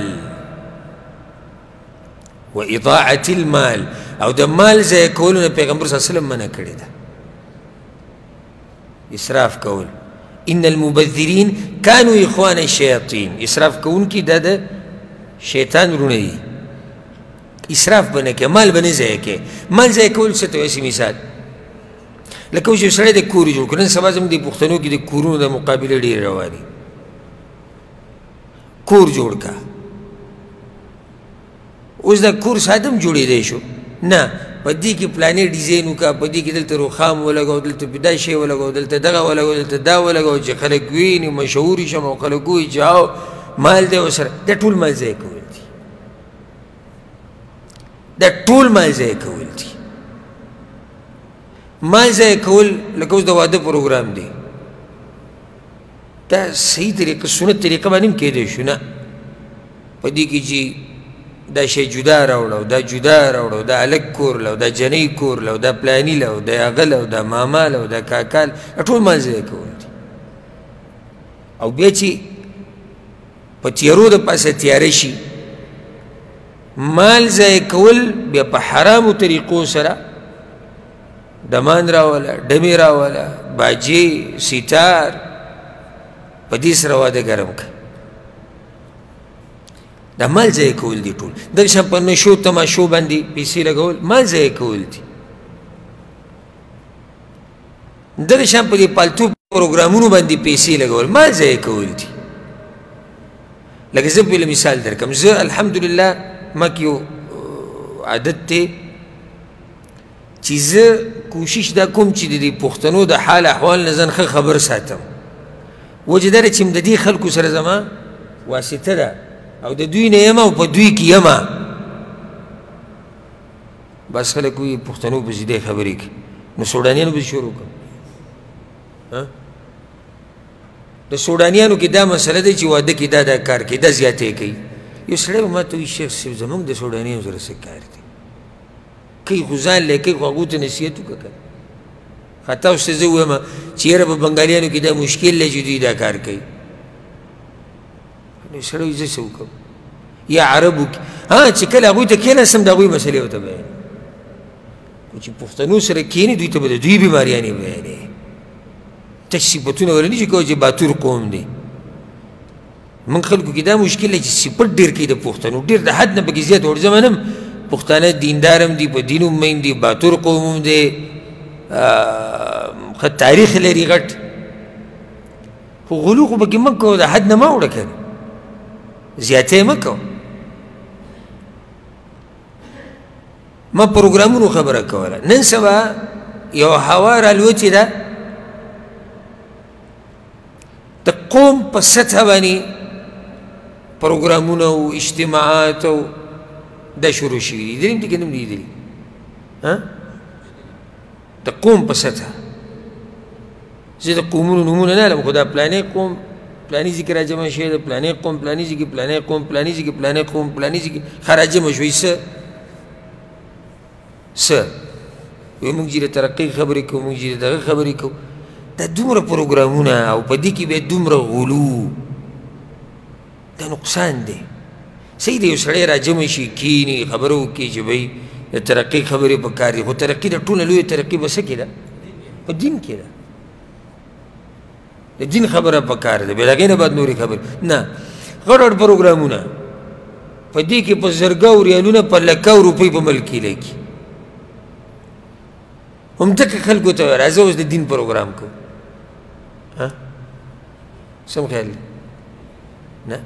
واضاعة المال، او د مال ضایع کولو نه پیغمبر صلی الله علیه وسلم منع کړې ده. اسراف کول. ان المبذرین کانوا اخوان الشیاطین، اسراف کوونکي دا د شیطان ورونه دي. اسراف به نه کوې، مال به نه ضایع کوې. مال ضایع کول څه ته وایي؟ مثال لکه اوس یو سړی د کور جوړ کړو، نن سبا زموږ د پښتنو کې د کورونو د مقابلې ډېرې روانې. کور جوړ کا، اوس دا کور ساده هم جوړېدی شو، نه په دې کې پلانې ډیزاین وکړه، په دې کې دلته رخام ولګوه، دلته دا شی ولګوه، دلته دغه ولګوه، دلته دا ولګوه، چې خلک ویني مشهور شم او خلک ووایي چې او مال دی ورسره. دا ټول مال ضایع کول دي، دا ټول مال ضایع کول دي. مال ضایع کول لکه اوس د واده پروګرام دی، دا صحیح طریقه سنت طریقه باندې هم کېدی شو، نه په دې کې چې دا شی جدا راوړه، دا جدا راوړه، دا هلک کور له، دا جنۍ کور له، دا پلاني له، دا هغه له، دا ماما له، دا کاکا له، ټول مال ضایع کول دي. او بیا چې په تیارو د پاسه تیاره شي، مال ضایع کول بیا په حرامو طریقو سره دمان راوله، ډمې راوله، باجې، سیتار، په دې سره واده ګرم که. دا مال ضایع کول دي ټول. دغه شان په نشو تماشو باندې پیسې لګول مال ضایع کول دي. دغه شان په دې پالتو پروګرامونو باندې پیسې لګول مال ضایع کول دي. لکه زه بل مثال درکم، زه الحمدلله ما کې یو عادت دی چې زه کوشش دا کوم چې د دې پښتنو د حال احوال نه ځان ښه خبر ساتم. وجه دا چې د دې خلکو سره زما واسطه ده او د دوی نه یم او په دوی کې یم. بس خلک وایي پښتنو پسې دی خبرې کوي، نو سوډانیانو پسې شروع کړم. د سوډانیانو کې دا مسله ده چې واده کې دا کار کوي، دا زیاتې کوي. یو سړی به ما ته وایي شیخ صاحب زموږ د سوډانیانو سره څه کار دی؟ کوي خو ځان لی کوي، خو هغو ته نصیحت وکړه که نه. تاسو ته زه ووایم چې یاره په بنګالیانو کې دا مشکل دی چې دوی دا کار کوي. نو سړی وایي زه څه وکړم؟ یا عربو کې چې کله هغوی ته کېناستم د هغوی مسلې ورته بیانوي. خو چې پښتنو سره کښېني دوی ته به د دوی بیماریانې بیانوي. تش صفتونه ورنه نشي کولی چې باتور قوم دی. موږ خلکو کې دا مشکل دی چې صفت ډېر کوي د پښتنو، ډېر د حد نه پکې زیات ورځم هم پښتانه دیندار هم دي، په دین هم مین دي، باتور قوم هم دی، ښه تاریخ لري غټ. خو غلو خو پکې مه کوه، د حد نه مه وړه که نه، زیاتی مه کوه. ما پروګرامونو خبره کوله. نن سبا یو هوا رالوتې ده د قوم په سطحه باندې پروګرامونه او اجتماعات او دا شروع شوي دي. لیدلي دي که نه دي لیدلي؟ د قوم په سطحه. زه د قومونو نومونه نه علم، خو دا پلانې قوم پلاني ځای کې راجمع شوی ده، پلانې قوم پلاني ځای کې، پلانې قوم پلاني ځای کې، پلانې قوم پلاني ځای کې ښه راجمع شوي. څه وایي موږ چې د ترقۍ خبرې کوو، موږ چې د دغه خبرې کوو. دا دومره پروګرامونه او په دې کې بیا دومره غلو، دا نقصان دی. صحیح دی یو سړی راجمع شي کښېني خبره وکړي چې بهی د ترقۍ خبرې پکار دي، خو ترقي د ټولو لویه ترقي به څه کې ده؟ په دین کې ده. د دین خبره پکار ده، بې له هغې نه باید نورې خبرې نه. غټ غټ پروګرامونه په دې کې په زرګاو ریالونه په لکاو روپۍ په ملک کې لګي. همدغه خلکو ته راځه اوس د دین پروګرام کوو. سم خیال دی؟ نه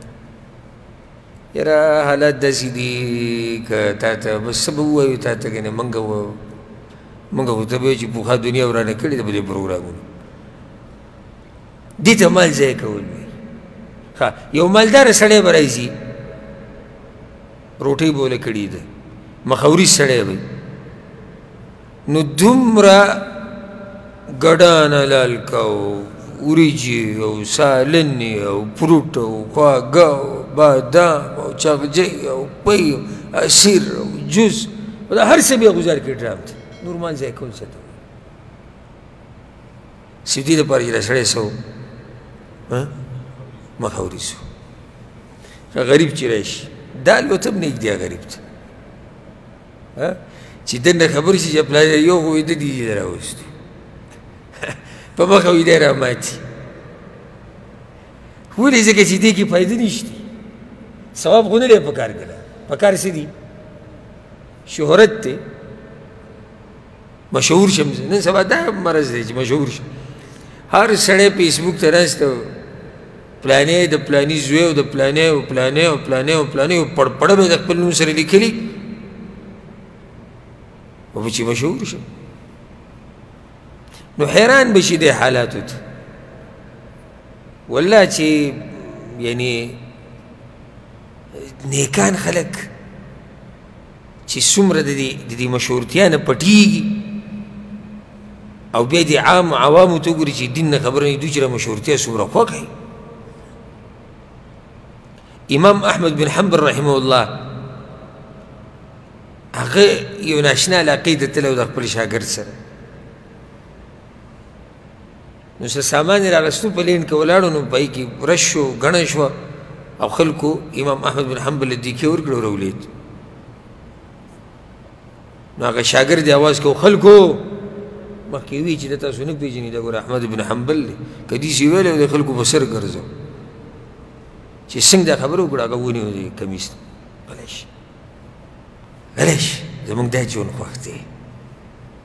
یاره حالات داسې دي که تا ته بس څه به ووایو تا ته که نه موږ خو ته به وایو چې پوخا دنیا ورانه کړې ده په دې پروګرامونو. دې ته مال ضایع کول وایي. ښه یو مالداره سړی به راځي روټۍ به وله کړې ده، مخوري سړی به نو دومره ګډان حلال کا او وریجې او سالنې او فروټ او خواږه او بادام او چغجۍ او پۍ او عصیر او جوس دا هر څه بیا ګزار کړي ډرام ته نور مال ځای کول څه ته سیدي دپاره چې دا سړی څه و مخاوري سو غریب چې راشي دا البته هم نږدې غریب ته چې دنه خبر شي چې پلار یو خو د دې راوستي په مخه وي دی راماتي ولې ځکه چې دې کې فایده نشته ثواب خو نه دی پکار کړه پکار څه دي شهرت دی مشهور شم نن سبا دا مرض دی چې مشهور شم هر سړی فیسبوک ته ناست پلانې د پلاني زوی او د پلانې او پلانې او پلانې او پلانې او پړپړه به د خپل نوم سره لیکلي او چې مشهور شم نو حیران بشي دې حالاتو ته والله چې یعنی نیکان خلک چې څومره د دې مشهورتیا نه پټېږي او بیا د عام عوامو ته وګوري چې دین نه خبره نه دوی چې مشهورتیا څومره خوښوي امام احمد بن حنبل رحمه الله هغه یو ناشنا علاقې ته تللی و د خپل شاګرد سره نو څه سامان یې راغستو په لین کې ولاړو نو په هغې کې رش شو ګڼه شوه او خلکو امام احمد بن حنبل له دیکې ورکړه او راولید نو هغه شاګرد یې اواز کوو خلکو مخکې وی چې د تاسو نه پېژني دا ګوره احمد بن حنبل دی که داسې ویلی او د خلکو په سر ګرځو چې څنګه دا خبره وکړه هغه ونیو د کمیس غلی شي غلی شي زموږ دا ژوند خوښ دی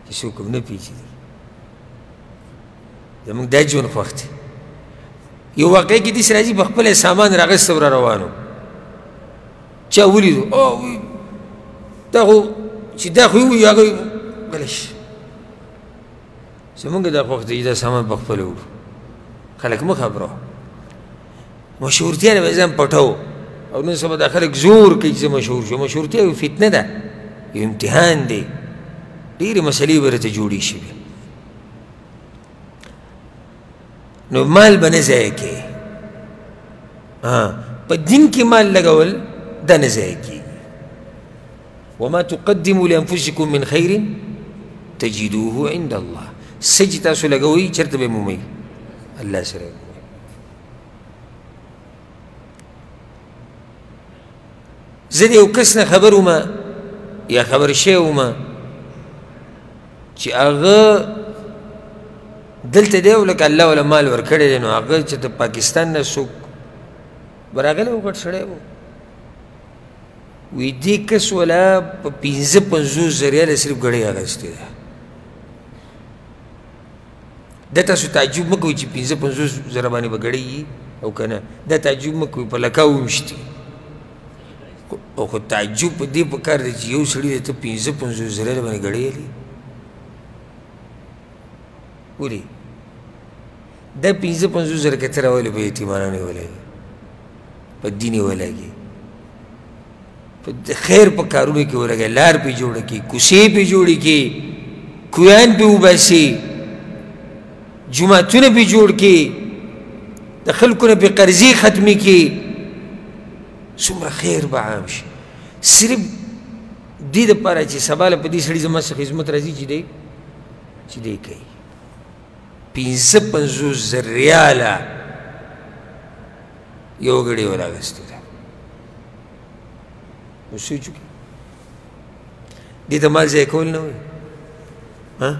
چې څوک هم نه پېژني زموږ دا ژوند خوښ دی یو واقعه کې داسې راځي په خپله سامان راغسته ور روانو چا ولیدو او دا خو چې دا خو وي هغه غلی شي زموږ دا خوښ دی چې دا سامان په خپله وړو خلک مه خبروه مشهورتیا نه به ځان پټوو او نن سبا دا خلک زور کوي چې مشهور شو مشهورتیا یو فتنه ده یو امتحان دی ډېرې مسلې به راته جوړې شي نو مال به نه ضایع کوې په دین کې مال لګول دا نه ضایع کېږي وما تقدموا لانفسکم من خیر تجدوه عند الله څه چې تاسو لګوئ چېرته به مومئ الله سره زه د یو کس نه خبر ومه یا خبر شوی ومه چې هغه دلته دی او لکه الله وله مال ورکړی دی نو هغه چې د پاکستان نه څوک به راغلی و غټ سړی و وی دې کس وله په 55 ریاله صرف ګړۍ اخیستې ده دا تاسو تعجب مه کوئ چې 55 زره باندې به ګړۍ وي او که نه دا تعجب مه کوئ په لکاو ویشتي او خو تعجب په دې پکار دی چې یو سړي دی ته 55 زره باندې ګړۍ یلي ولې دا 55 زره که ته راولې په یتیمانو یې ولګي په دین یې ولګي په خیر په کارونو کې ولګي لار پې جوړه کړي کوڅې پې جوړې کړي کویان پې وباسي جوماتونه پې جوړ کړي د خلکو نه پې قرضې ختمې کړي څومره خیر به عام شي صرف دې دپاره چې سبا له په دې سړي زما څه خدمت راځي چې دی کوي 55 ریاله یو ګړۍ وراغستې ده نو سوچ وکړي دې ته مال ضایع کول نه وایي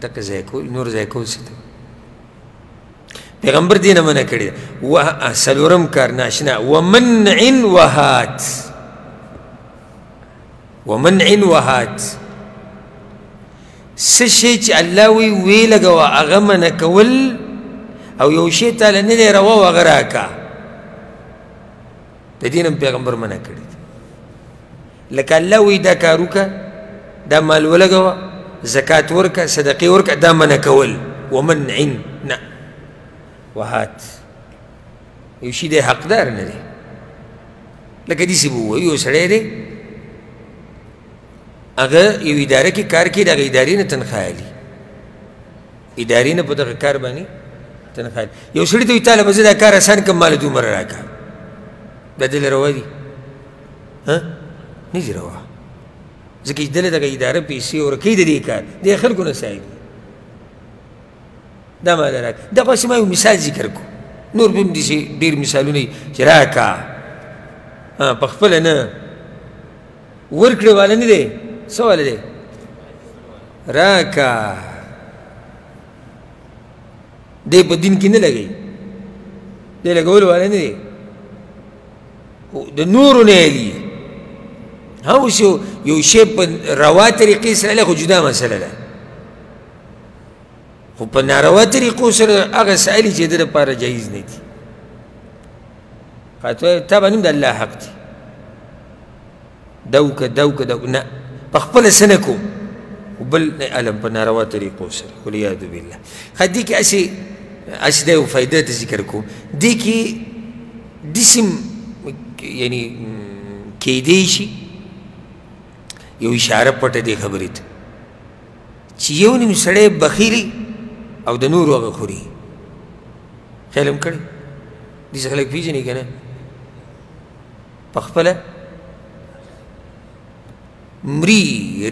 دقه ضایع کول نور ضایع کول څه ته پیغمبر دې نه منع کړې ده څلورم کار ناشنا ومنع وهات څه شی چې الله وی وی لګوه هغه منع کول او یو شی تاله نه دی روا و هغه راکه د دې نه پیغمبر منع کړی دی لکه الله وی دا کار وکړه دا مال ولګوه زکات ورکړه صدقې ورکړه دا منع کول ومنع نه وهات یو شي دی حقدار نه دی لکه داسې به ووایي یو سړی دی هغه یو اداره کې کار کوي د هغه ادارې نه تنخوا اخلي ادارې نه په دغه کار باندې تنخواه یو سړي ته وایي تاله به زه دا کار اسان کړم ماله دومره راکړه دا دله روا دي نه دي روا ځکه چې دله دغه اداره پیسې ورکوي د دې کار د خلکو نه سایي دا ماله راکړه دغسې ما یو مثال ذکر کړو نور به هم داسې ډېر مثالونه وي چې راکړه په خپله نه ورکړې والا نه دی څه والا دی راکړه دی په دین کې نه لګوي دی لګولو والا نه دی د نورو نه یې اوس یو شی په روا طریقې سره له خو جدا مسله ده خو په ناروا طریقو سره هغه سایلي چې د لپاره جایز نه دي تا باندې هم د الله حق دی دا وکړه نه په خپله څه نه کوم وبل علم په ناروا طریقو سره والعیاذ بالله ښه دې کې هسې دا یو فایده ته ذکر کوم دې کې داسې یعنی کیدی شي یو اشاره پټه دی خبرې ته چې یو نیم سړی بخیلي او د نورو هغه خوري خیال هم کړی داسې خلک پېژني که نه په خپله مري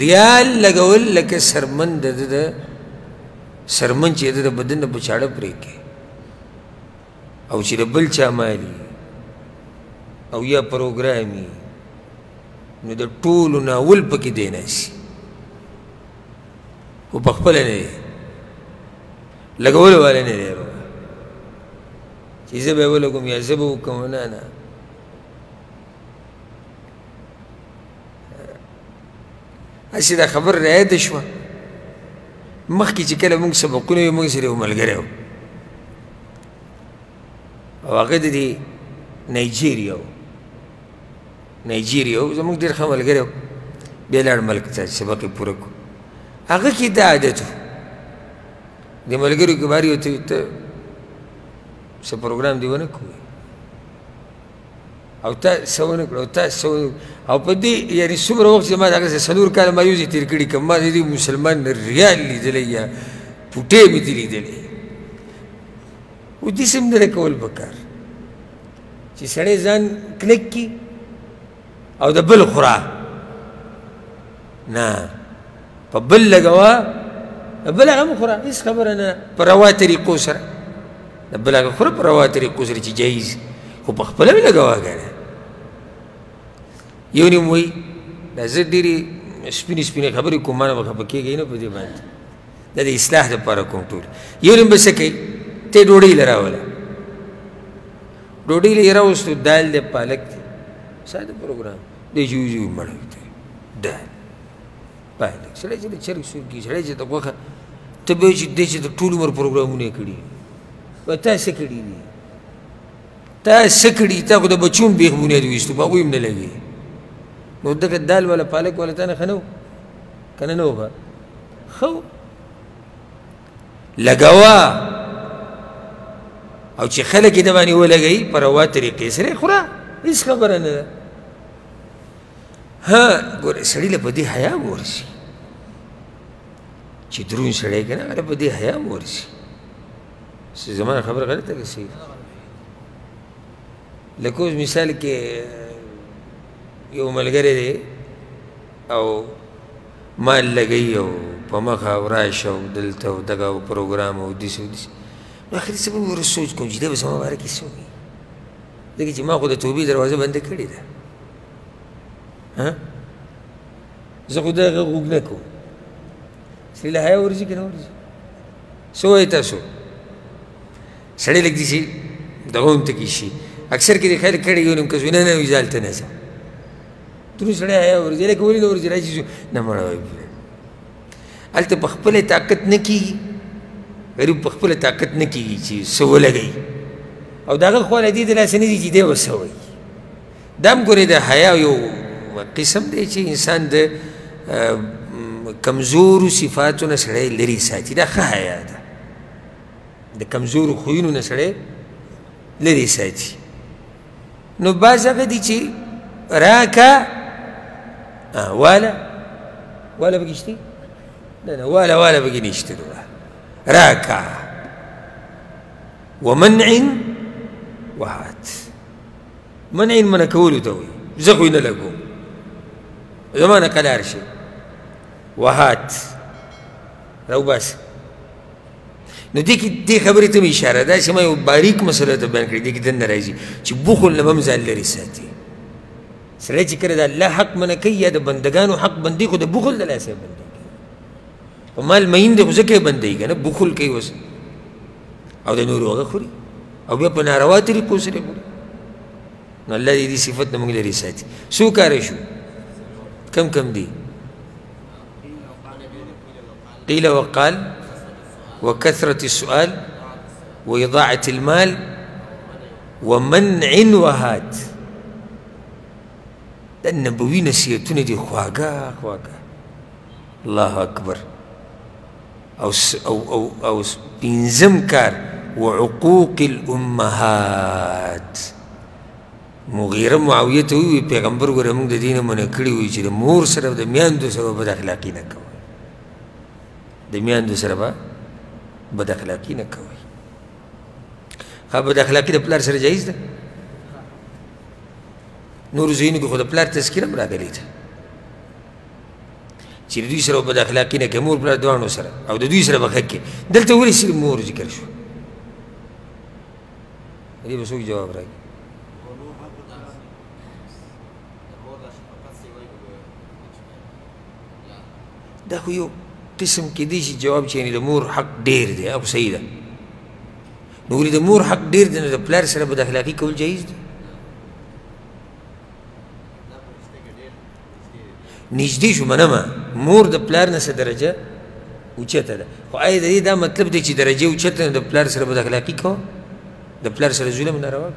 ریال لګول لکه سرمن د سرمن چې د بدن نه په چاړه پرېږدي او چې د بل چا مالي او یا پروګرامي نو د ټولو ناول پکې دی ناسي خو په خپله نه دی لګولو والا نه دی چې زه به یې ولګوم یا زه به وکړم نه هسې دا خبر رایاده شوه مخکې چې کله مونږ سبقونه وي مونږ سره یو ملګری و او هغه د دې نایجیریا و زموږ ډېر ښه ملګری و بیا لاړ ملک ته سبق یې پوره کړو هغه کې دا عادت و د ملګرو کې بار یو ته څه پروګرام دې ونه کړو او تا څه ونه کړو او په دې یعنې څومره وخت چې ما دغسې 4 کاله مایوس یې تېر کړي که ما د دې مسلمان ریال لیدلی یا پوټې مې دې لیدلی و داسې هم نه کول پکار چې سړی ځان کلک کړي او د بل خورا نه په بل لګوه د بل هغه مه خوره هېڅ خبره نه په روا طریقو سره د بل هغه خوره په روا طریقو سره چې جایز خو په خپله مې لګوه که نه یو نیم وایي دا زه ډېرې سپینې خبرې کوم ما نه به خفه کېږئ نه په دې باندې دا د اصلاح دپاره کوم ټول یو نیم به څه کوي ته یې ډوډۍ له راوله ډوډۍ له یې راوستو دال دی پالک دی ساده پروګرام دی چې وزي مړه دال پالک سړی چې د چرګ سور کي سړی چې د غوښه ته به وایي چې دی چې د ټول عمر پروګرامونه یې کړي وایي تا څه کړي دي تا څه کړي تا خو د بچو هم بیخ بنیاد ویستو په هغوی هم نه لګوي نو دغه دال والا پالک والا تا نه ښه نه و که نه نه و ښه و لګوه او چې خلک یې د باندې ولګوي په روا طریقې سره یې خوره هېڅ خبره نه ده ها ګوره سړي له په دې حیا هم ورسي چې دروند سړی که نه هغه له په دې حیا هم ورسي زما خبره غلطه که صحیح لکه اوس مثال کې یو ملګری دی او مال لګوي او په مخه او راشه او دلته او دغه او پروګرام او داسې او داسې نو اخر څه به مې ورته سوچ کوم چې دی به زما باره کې څه وایي ځکه چې ما خو د توبې دروازه بنده کړې ده زه خو دغه غوږ نه کوم سړي له حیا ورځي که نه ورځي څه وایي تاسو سړی لږ داسې دغه هم ته کې شي اکثر کې د خیر کړی یو نیم کس وي نه نه وي زه هلته نه ځم دروند سړی حیا ورځي لکه ولې نه ورځي را چې نه مړه وایي هلته په خپله طاقت نه کېږي غریب په خپله طاقت نه کېږي چې څه ولګوي او د هغه خوا له دې د لاسه نه دي چې دی به څه وایي دا هم ګورې د حیا یو قسم دی چې انسان د کمزورو صفاتو نه سړی لرې ساتي دا ښه حیا ده د کمزورو خویونو نه سړی لرې ساتي نو بعض هغه دي چې راکه واله پکې شته نه واله پکې نشته راکا ومنع وهات. منع منع کولو ته وایي زه خو یې نه لګوم زما نه قلار شي. وهات راوباسه. نو دې کې دې خبرې ته مې اشاره ده چې ما یو باریک مسله ته بیان کړې دې کې دننه راځي چې بخل نه به هم ځان لرې ساتي. سړی چې کله د الله حق منع کوي یا د بندګانو حق بندي خو د بخل د لاسه بندي کوي. په مال مین دی خو ځکه یې بندوي که نه بخل کوي اوس او د نورو هغه خوري او بیا په ناروا طریقو سره خوري. نو الله دې دې صفت نه موږ لرې ساتي. څو کاره شو کم کم دي؟ قيل وقال وكثرة السؤال وإضاعة المال ومنع وهات. دا نبوي نصیحتونه دي خواږه خواږه. الله أكبر. او پنځم کار وعقوق الأمهات. مغیره معاویه ته وویل پیغمبر ګوره موږ د دې نه منع کړي وي چې د مور سره د میاندو سره بد اخلاقي نه کوئ. د میاندو سره به بد اخلاقي نه کوئ. ښه بد اخلاقي د پلار سره جایز ده؟ نورو ځایونو کې خو د پلار تذکیره هم راغلې ده چې د دوی سره بد اخلاقي نه کوي مور پلار دواړو سره او د دوی سره به ښه کوي. دلته ولې صرف مور ذکر شو؟ دې به څوک جواب راکړي؟ دا خو یو قسم کېدی شي جواب چې یعنې د مور حق ډېر دی او صحیح ده. نو ولې د مور حق ډېر دی نو د پلار سره بد اخلاقي کول جایز دي؟ نږدې شو منمه مور د پلار نه څه درجه اوچته ده خو آیا د دې دا مطلب دی چې درجه اوچته نو د پلار سره بد اخلاقي کوه د پلار سره ظلم ناروا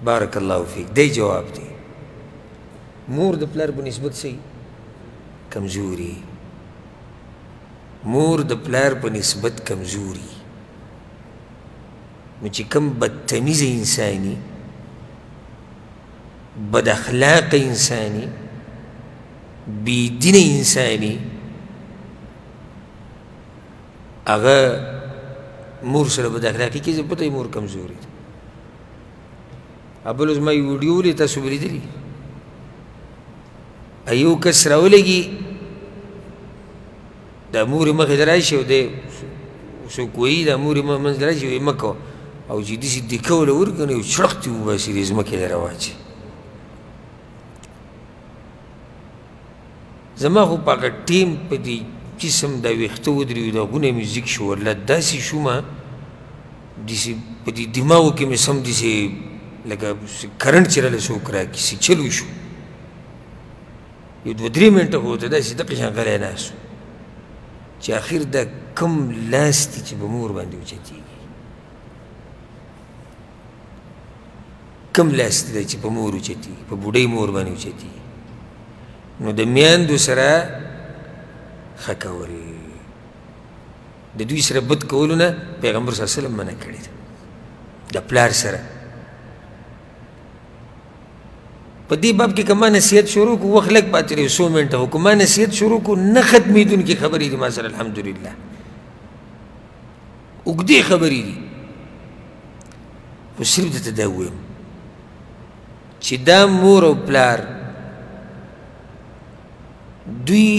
بارک الله فیک. دی جواب دی مور د پلار په نسبت صحیح کمزوری. مور د پلار په نسبت کمزوری. نو چې کوم بدتمیزه انساني بد اخلاق انساني بېدینه انساني هغه مور سره بد اخلاقي کوي پته یې مور کمزوري ده. بل اوس ما یو ویډیو ولید تاسو به لیدلي یو کس راولګي د مورې مخې ته راشي او دی څوک وایي د مورې منځ ته راشي وایي مه کوه او چې داسې دیکه وله ورکړي نو یو چړق دې وباسي دې ځمکې ته راواچي. زما خو په هغه ټیم په دې جسم دا ویښته ودرېږي دا غونه مې ځیږ شو ورله داسې شومه داسې په دې دماغو کې مې سم داسې لکه کرنټ چې راله څوک راکړي چې چلو شو یو 2-3 منټه خو ورته داسې دقې شان غلی ناست و چې اخر دا کوم لاس دی چې په مور باندې اوچتېږي کوم لاس دی چې په مور اوچتېږي په بوډۍ مور باندې اوچتېږي. نو د میاندو سره ښه کول د دوی سره بد کولو نه پیغمبر صلی الله علیه وسلم منع کړي ده. د پلار سره په دې باب کې که ما نصیحت شروع کړو وخت لږ پاتې دی 100 منټه خو که ما نصیحت شروع کړو نه ختمېدونکې خبرې دي ما سره الحمدلله اوږدې خبرې دي خو صرف درته دا ووایم چې دا مور او پلار دوی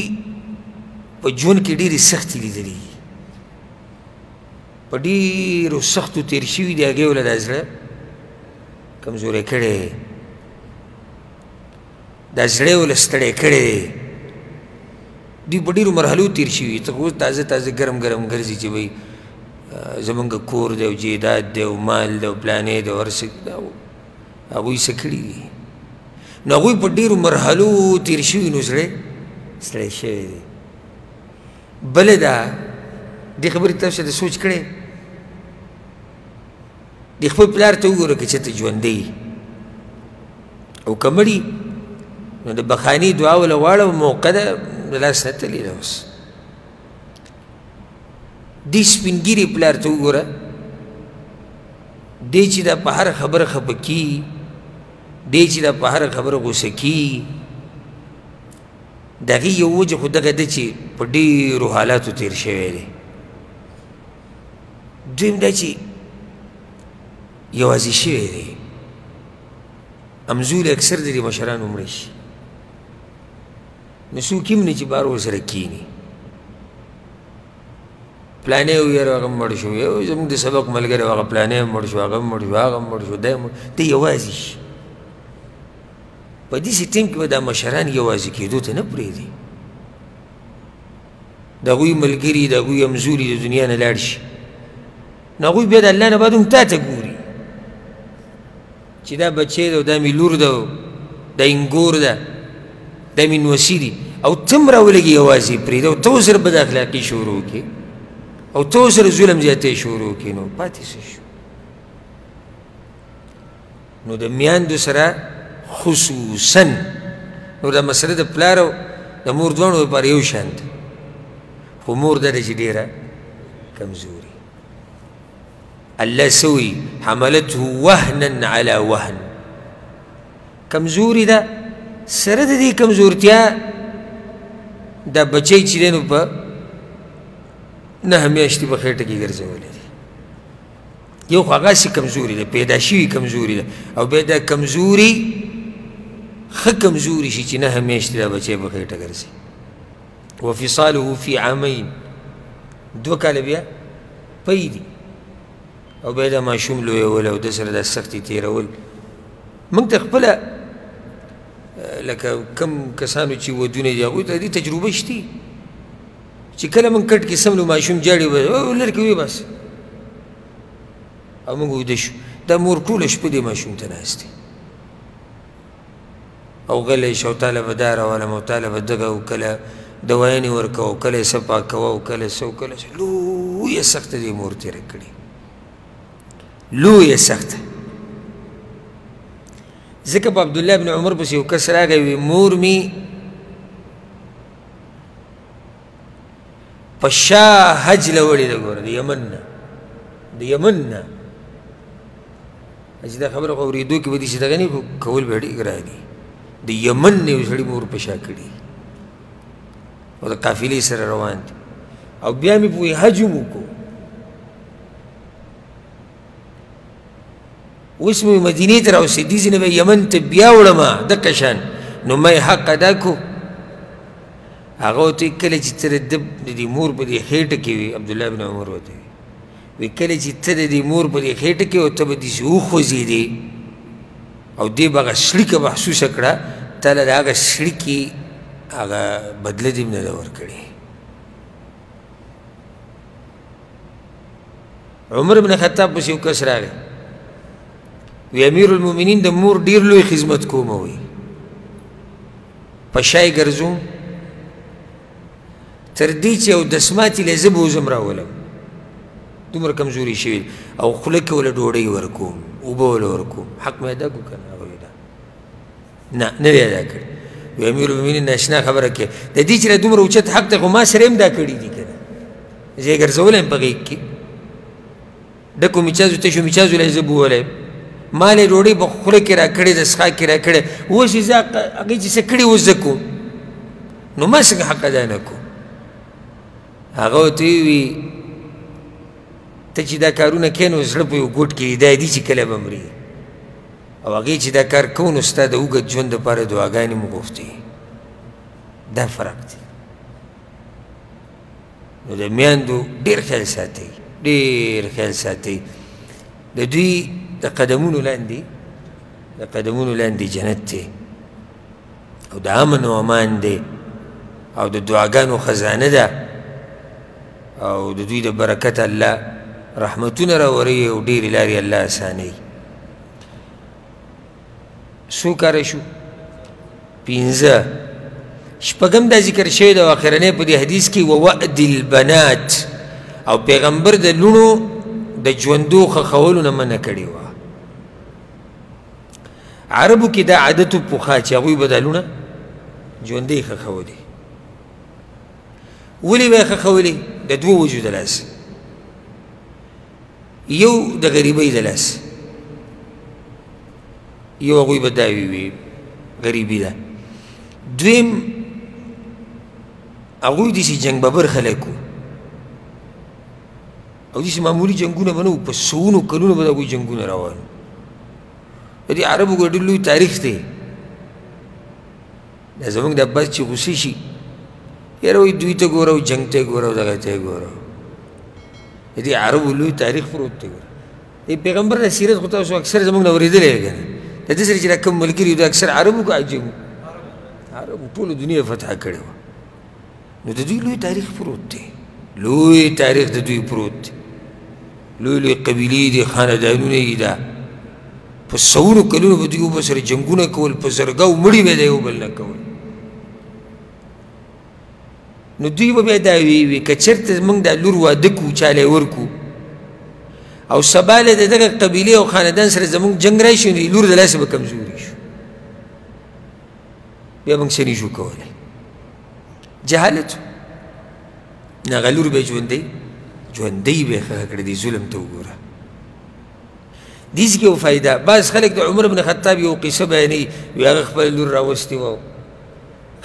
په ژوند کې ډېرې سختې لیدلي په ډېرو سختو تېر شوي دي هغې وله دا زړه کمزوری کړی دا زړه وله ستړی کړی دی دوی په ډېرو مرحلو تېر شوي ته خو تازه تازه ګرم ګرم ګرځي چې وایي زمونږ کور دی او جیداد دی او مال دی او پلانې دی او هر څه هغوی څه کړي دي نو هغوی په ډېرو مرحلو تېر شوي نو زړه ستړی شوی دی. بله دا دې خبرې تاسو ته سوچ کړی د خپل پلار ته وګوره که چېرته ژوندی او که مړي نو د بخاني دعا وله واړه موقع ده د لاس نه تللې ده اوس دې سپین ګیري پلار ته وګوره دی چې دا په هره خبره خفه کي دی چې دا په هره خبره غوسه کي د هغې یو وجه خو دغه ده چې په ډېرو حالاتو تېر شوی دی. دویم دا چې یوازې شوی دی، همزولي اکثر د دې مشرانو مړه شي، نو څوک هم نه چې بار ورسره کښېني. پلانی و یاره هغه مړ شو، یو زموږ د سبق ملګری هغه پلانی هم مړ شو، هغه هم مړ شو، هغه هم مړ شو، دی هم دی یوازې شي. په داسې ټیم کې به دا مشران یوازې کېدو ته نه پرېږدي، د هغوی ملګري د هغوی همزولي د دنیا نه لاړ شي، نو هغوی بیا د الله نه بعد هم تا ته ګوري چې دا بچی ده، دا مې لور ده، دا انګور ده، دا مې نوسي دي، او ته هم راولږي یوازې پرېږده او ته ورسره بد اخلاقي شروع کړې او ته ورسره ظلم زیاتی شروع کړې، نو پاتې څه شو؟ نو د میاندو سره خصوصا نو دا مسله د پلار او د مور دواړو لپاره یو شان ده، خو مور دا ده چې ډېره کمزوري. الله سوي حملته وهنا على وهن، کمزوري ده، سره د دې کمزورتیا دا بچی چې دی نو په 9 میاشتې په خېټه کې ګرځولی دی. یو خو هغسې کمزوري ده، پیدا شوي کمزوري ده، او بیا دا کمزوري ښه کمزوري شي چې 9 میاشتې دا بچی په خېټه ګرځي. وفصاله فی عامین، 2 کاله بیا پی دي، او بیا دا ماشوم لویول او د سره دا سختي تېرول. موږ ته خپله لکه کم کسانو چې ودونه دي هغوی ته دې تجربه شتي چې کله موږ کټ کې سملو ماشوم جاړي لرې کوي بس، او موږ ویده شو، دا مور ټوله شپه دې ماشوم ته ناست دی او غلی شي، او تاله به دا راولم او تاله به دغه، او کله دوايانې ورکوه او کله یې څه پاکوه او کله څه او کله څه. لویه سخته دې مور تېره کړې، لویه سخته. ځکه په عبدالله بن عمر پسې یو کس راغی وی مور مې په شا حج له وړې ده، ګوره د یمن نه، د یمن نه. چې دا خبره خو اورېدو کې به داسې دغه نه خو کول به ډېر ګران دي. د یمن نه یو سړي مور په شا کړي او د قافلې سره روان دي، او بیا مې په حج هم وکړو. اوس مې مدینې ته راوسېدي ځینې به یمن ته بیا وړمه دقه شان، نو ما یې حق ادا کړو. هغه ورته کله چې ته د دې مور په دې خېټه کې وي، عبدالله بن عمر ورته وي کله چې ته د دې مور په دې خېټه کې او ته به داسې وخوځېدې او دې به هغه شړیکه محسوسه کړه، تا له د هغه شړیکې هغه بدله دې نه ده ورکړې. عمر بن خطاب پسې یو کس راغی وی امیر المؤمنین د مور ډېر لوی خدمت کومه وی، په شا یې ګرځوم تر دې چې یو دسماتې له زه به وزم راولم، دومره کمزوري شوي، او خوله کې وله ډوډۍ ورکوم، اوبه وله ورکوم. حق مې ادا کړو که نه؟ هغه وی نه، نه دی ادا کړی. وی امیر المؤمنین ناشنا خبره کې د دې چې له دومره اوچت حق دی، خو ما سره هم دا کړي دي که نه، زه یې ګرځولی یم په غېږ کې، ډکو میچازو تشو میچازو له یې زه بوولی، ما له ډوډۍ په خوله کې را کړې ده، څښاک کې را کړې، اوس یې زه هغې چې څه کړي اوس زه کوم، نو ما څنګه حق ادا نه کوم؟ هغه ورته ووي ته چې دا کارونه کوې نو زړه په یو ګوټ کې دا دي چې کله به مري، او هغې چې دا کار کوو نو ستا د اوږد ژوند دپاره دعاګانې مو غوښتې. دا فرق دی. نو د میندو ډېر خیال ساتئ، ډېر خیال ساتئ. د دوی د قدمونو لاندې، د قدمونو لاندې جنت دی، او د امن و امان دی، او د دعاګانو خزانه ده، او د دوی د برکت الله رحمتونه راوروي، او ډېرې لارې الله اسانوي. څو کاره شو؟ 5. شپږم دا ذکر شوی د اخرنۍ په دې حدیث کې ووعد البنات، او پیغمبر د لوڼو د ژوندو ښخولو نه منع کړې وه. عربو کې دا عادت و پخوا چې هغوی به دا لوڼه ژوندۍ ښخولې. ولې به یې ښخولې؟ د 2 وجو د لاسه. یو د غریبۍ د لاسه، یو هغوی به دا وي غریبي ده. دویم هغوی داسې جنګ ببر خلک وو او داسې معمولي جنګونه به نه وو په سوونو کلونو به د هغوی جنګونه روان وو د دې عربو ګډ لوی تاریخ دی دا زموږ د عباس چې غوسې شي یاره وایي دوی ته ګوره او جنګ ته یې ګوره او دغه ته یې ګوره د دې عربو لوی تاریخ پروت دی ګوره د پیغمبر د سیرت خو تاسو اکثر زموږ نه اورېدلی دی که نه د دې سره چې دا کوم ملګري دا اکثر عربو که عجمو عربو ټوله دنیا فتح کړې وه نو د دوی لوی تاریخ پروت دی لوی تاریخ د دوی پروت دی لوی لوی قبیلې دي خاندانونه یې ده په سوونو کلونو به دوی یو بل سره جنګونه کول په زرګاو مړي به د یو بل نه کول نو دوی به بیا دا وی که چېرته موږ دا لور واده کړو چاله یې ورکړو او سبا له د دغه قبیلې او خاندان سره زموږ جنګ راشي نو لور د لاسه به کمزوري شو بیا موږ څه نشو کولی جهالت نه هغه لور به یې ژوندی به یې ښه کړې دی ظلم ته وګوره دیس کې یو فایده بعض خلک د عمر بن خطاب یو قصه بیانوي وایي هغه خپله لور راوستې وه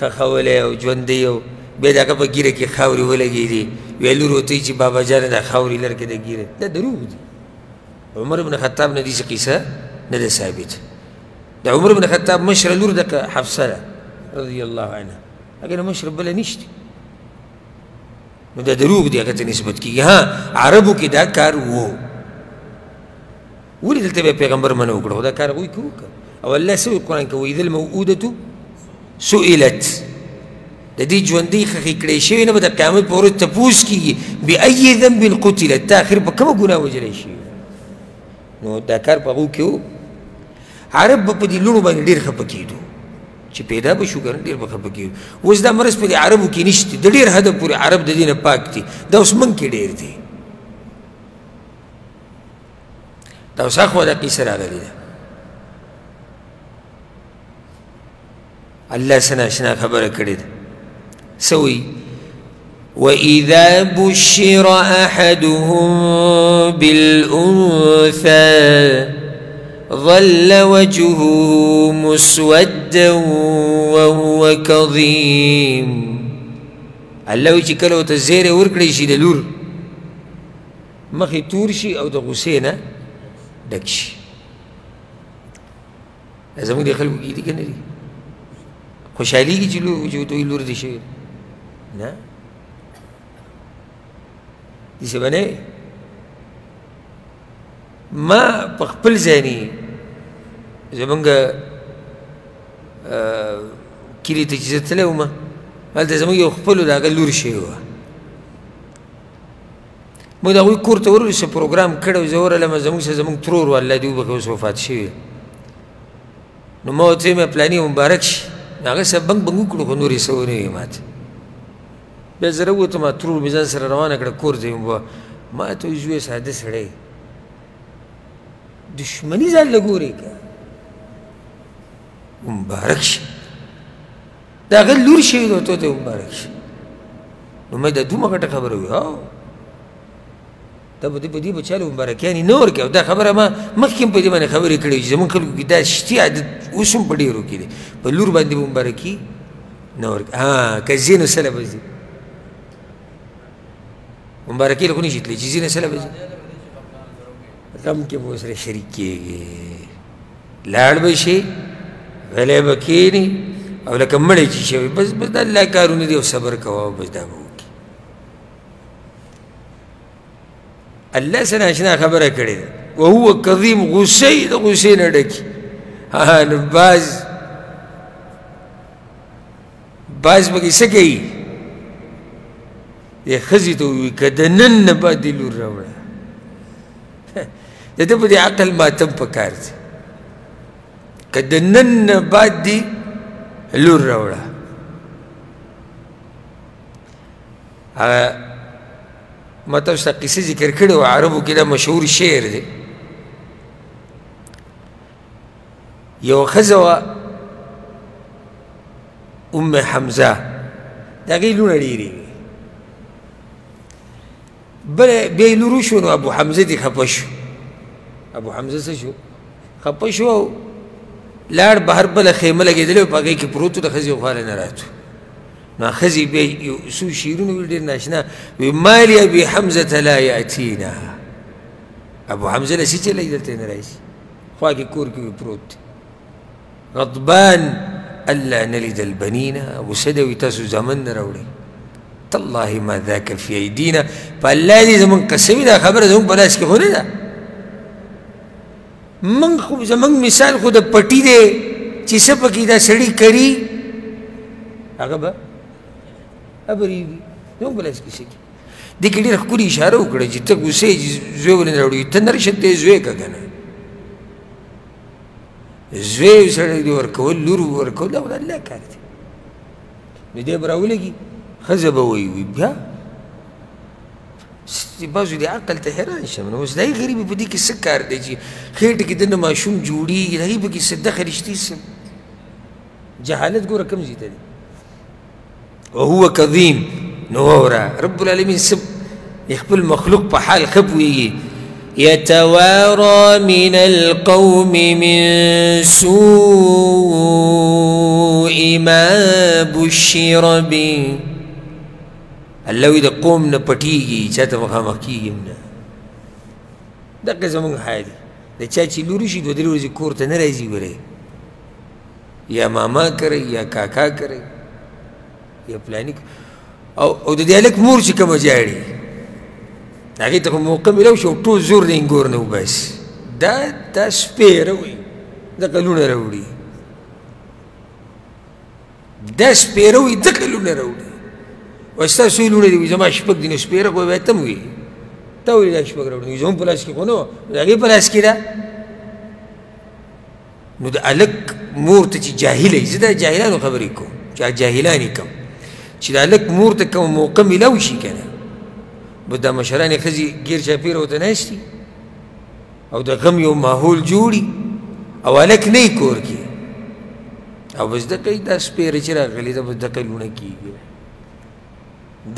ښخولی او ژوندی او بیا د هغه په ږیره کې خاورې ولګېدې وایي لور ورته وایي چې بابا جانه دا خاورې لر کې د ږیره دا دروغ دي عمر بن خطاب نه داسې قصه نه ده ثابت د عمر بن خطاب مشره لور دغه حفصه ده رضی الله عنها هغې نه مشره بله نشته نو دا دروغ دی هغه ته نسبت کېږي ها عربو کې دا کار و ولې دلته بیا پیغمبر منع وکړه خو دا کار هغوی کې وکړه او الله څه وایي قرآن کې وایي اذا الموءودة سئلت د دې ژوندۍ خښې کړې شوې نه به د قیامت په ورځ تپوس کېږي بأي ذنب قتلت تا اخر په کومه ګناه وژلی شوې نو دا کار په هغو کې و عرب به په دې لوڼو باندې ډېر خفه کېدو چې پیدا به شو که نه ډېر به خفه کېدو اوس دا مرض په دې عربو کې نشته د ډېر حده پورې عرب د دې نه پاک دي دا اوس موږ کې ډېر دی دا اوس اخوا دا قیسه راغلې ده الله څه ناشنا خبره کړې ده څه وایي وإذا بشر أحدهم بالأنثى ظل وجهه مسودا وهو كظيم الله وایي چې کله ورته زیری ورکړی شي د لور مخې تور شي او د غوسې نه ډک شي دا زموږ د خلکو کې دي که نه دي خوشحالېږي چې ورته وایي لور دې شوې نه داسې به نه ما په خپل ځای نه زمونږ کلي ته چې زه تللی وم هلته زمونږ یو خپلو د هغه لور شوې وه موږ د هغوی کور ته ورغلو څه پروګرام کړی و زه ورغلم زمونږ سره زمونږ ترور و الله دې وبښي اوس وفات شوی نو ما ورته ویل پلاني مبارک شي نو هغه څه بنګ بنګ وکړو خو نور یې څه ونه ویې ماته بیا زه راووتم ترور مې ځان سره روانه کړه کور ته یې ما ته وایي زویه ساده سړی دشمني ځان له ګورې که مبارک شي د هغه لور شوي ده ورته ورته مبارک شي نو ما دا دومره غټه خبره وي هو دا به په دې به چا له مبارکیانې نه ورکوي او دا خبره ما مخکې هم په دې باندې خبرې کړې چې زموږ خلکو کې دا شتي عادت اوس هم په ډېرو کې دی په لور باندې به مبارکي نه ورکوي که ځي نو سله به ځي مبارکي له خو نه شي تللی چې ځي نه سله به ځي غم کې به ورسره شریک کېږي لاړ به شي غلی به کښېني او لکه مړی چې شوي بس بس د الله کارونه دي او صبر کوه او بس دا به وکړي الله څه ناشنا خبره کړې ده وهو کظیم غصه یې د غصې نه ډکي نو باز پکې څه کوي دې ښځې ته ووایي که د نن نه بعد دې لور راوړه د ده په دې عقل ماتم پکار دی که د نن نه بعد دې لور راوړه ما تاسو ته قصه ذکر کړې وه عربو کې دا مشهور شعر دی یوه ښځه وه ام حمزه د هغې لوڼه ډېرې وې بله بیا یې لور وشو نو ابو حمزه دې خفه شو ابو حمزه څه شو خفه شو لاړ بهر بله خیمه لګېدلې وه په هغې کې پروت و د ښځې خوا نه راتو نو ښځې بیا یو څو شعرونه ویل ډېر ناشنا وی ما لأبي حمزة لا یأتینا ابو حمزه له څه چلی دلته نه راشي خوا کې کور کې وي پروت دی غضبان ألا نلد البنين ابو سدوي تاسو زمن نه راوړئ تالله ما ذاك في أيدينا فالله دې زمونږ قسمي دا خبره زمونږ په لاس کې خو نه ده من خو زمونږ مثال خو د پټي دی چې څه پکې دا سړي کري هغه به ابرېږي زمونږ په لاس کې څه کي دې کې ډېره ښکلې اشاره وکړه چې ته غوسې زوی ولې نه راوړي ته نرشه ته یې زوی که که نه زوی سړی دې ورکول لور ورکول دا خو د الله کار دی نو دې به راولګي ښځه به وایي بیا بعضو دې عقل ته حیران شم نو اوس د هغې غریبې په دې کې څه کار دی چې خېټه کې دننه ماشوم جوړېږي د هغې پکې څه دخل شتي څه جهالت ګوره کوم ځای ته دی وهو کظیم نو واوره رب العالمین سب خپل مخلوق په حال ښه پوهېږي يتوارى من القوم من سوء ما بشر به الله وی د قوم نه پټېږي چا ته مخامخ کېږي هم نه دقه زمونږ حال دی د چا چې لوري شي دوه درې ورځې کور ته نه راځي ګورې یا ماما کرئ یا کاکا کرئ یا پلاني او د دې هلک مور چې کومه جاړي هغې ته خو موقع میلاو شي او ټول زور د انګور نه وباسي دا سپی راوړي دغه لوڼه راوړي دا سپی راوړي دغه لوڼه راوړي وایي ستاسو یې لوڼه دي وایي زما شپږ دي نو سپیره خو باید ته هم وایي تا ولې دا شپږ راوړي وایي زموږ په لاس کې خو نه وه د هغې په لاس کې ده نو د هلک مور ته چې جاهله وي زه دا جاهلانو خبرې کوم چې جاهلان یې کوم چې د هلک مور ته کوم موقع میلاو شي که نه بس دا مشرانې ښځې ګیر چاپېره ورته ناستي او د غم یو ماحول جوړي او هلک نه یې کور کې او بس دقه دا سپیره چې راغلې ده بس دقه لوڼه کېږي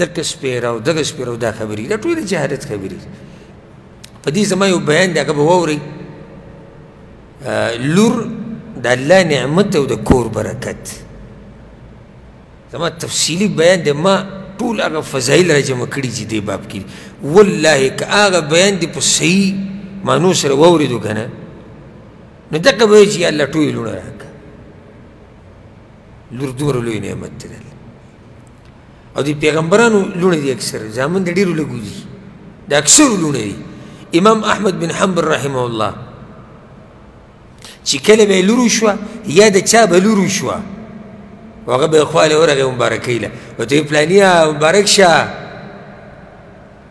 دقه سپیره او دغه سپیره او دا خبرې دا ټولې جهالت خبرې په دې زما یو بیان دی هغه به واورئ لور د الله نعمت او د کور برکت زما تفصیلي بیان دی ما ټول هغه فضایل را جمع کړي چې دې باب کې والله که هغه بیان دی په صحیح معنو سره واورېدو که نه نو دغه به وایي چې یا الله ټولې لوڼه راکړه لور دومره لوی نعمت دی او د پیغمبرانو لوڼې دي اکثر زامن د ډېرو لږو دي د اکثرو لوڼې دي امام احمد بن حنبل رحمه الله چې کله به یې لور وشوه یا د چا به لور وشوه هغه به یې خواله ورغې مبارکۍ له ورته ویې پلانیه مبارک شه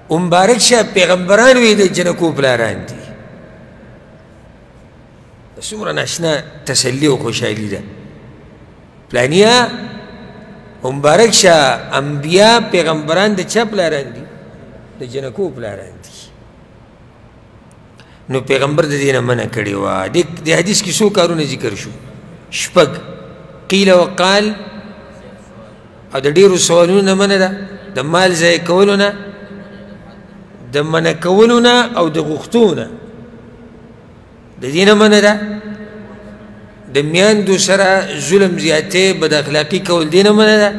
مبارک شه پیغمبران وی د جنکو پلاران دي څومره ناشنا تسلي او خوشحالي ده پلانیه مبارک شه انبیا پیغمبران د چا پلاران دي د جنکو پلاران دي نو پیغمبر د دې نه منع کړې وه د حدیث کې څو کارونه ذکر شو شپږ قیل وقال او د ډېرو سوالونو نه منع ده د مال ضایع کولو نه د منع کولو نه او د غوښتو نه د دې نه منع ده د میاندو سره ظلم زیاتې بد اخلاقي کول دې نه منع ده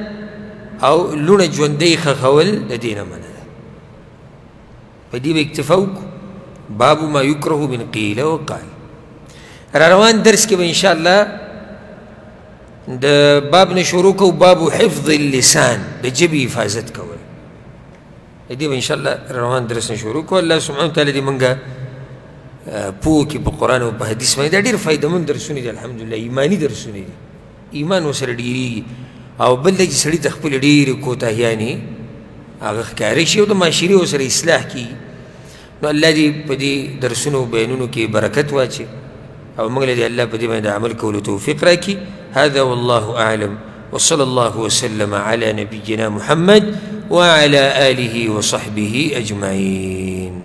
او لوڼه ژوندۍ ښخول د دې نه منع ده په دې به اکتفا وکړو باب ما یکره من قیل وقال را روان درس کې به انشاءالله د باب نه شروع کوو باب حفظ اللسان د ژبې حفاظت کول د دې به انشاءالله روان درس نه شروع کوو الله سبحانه وتعالی دې موږ پوه کړي په قرآن او په حدیث باندې دا ډېر فایدهمند درسونه دي الحمدلله ایماني درسونه دي ایمان ورسره ډېرېږي او بل دا چې سړي ته خپلې ډېرې کوتاهیانې هغه ښکاره شي او د معاشرې ورسره اصلاح کېږي نو الله دې په دې درسونو او بیانونو کې برکت واچي او موږ له دې الله په دې باندې عمل کولو توفیق راکړي هذا والله أعلم وصلى الله وسلم على نبينا محمد وعلى آله وصحبه أجمعين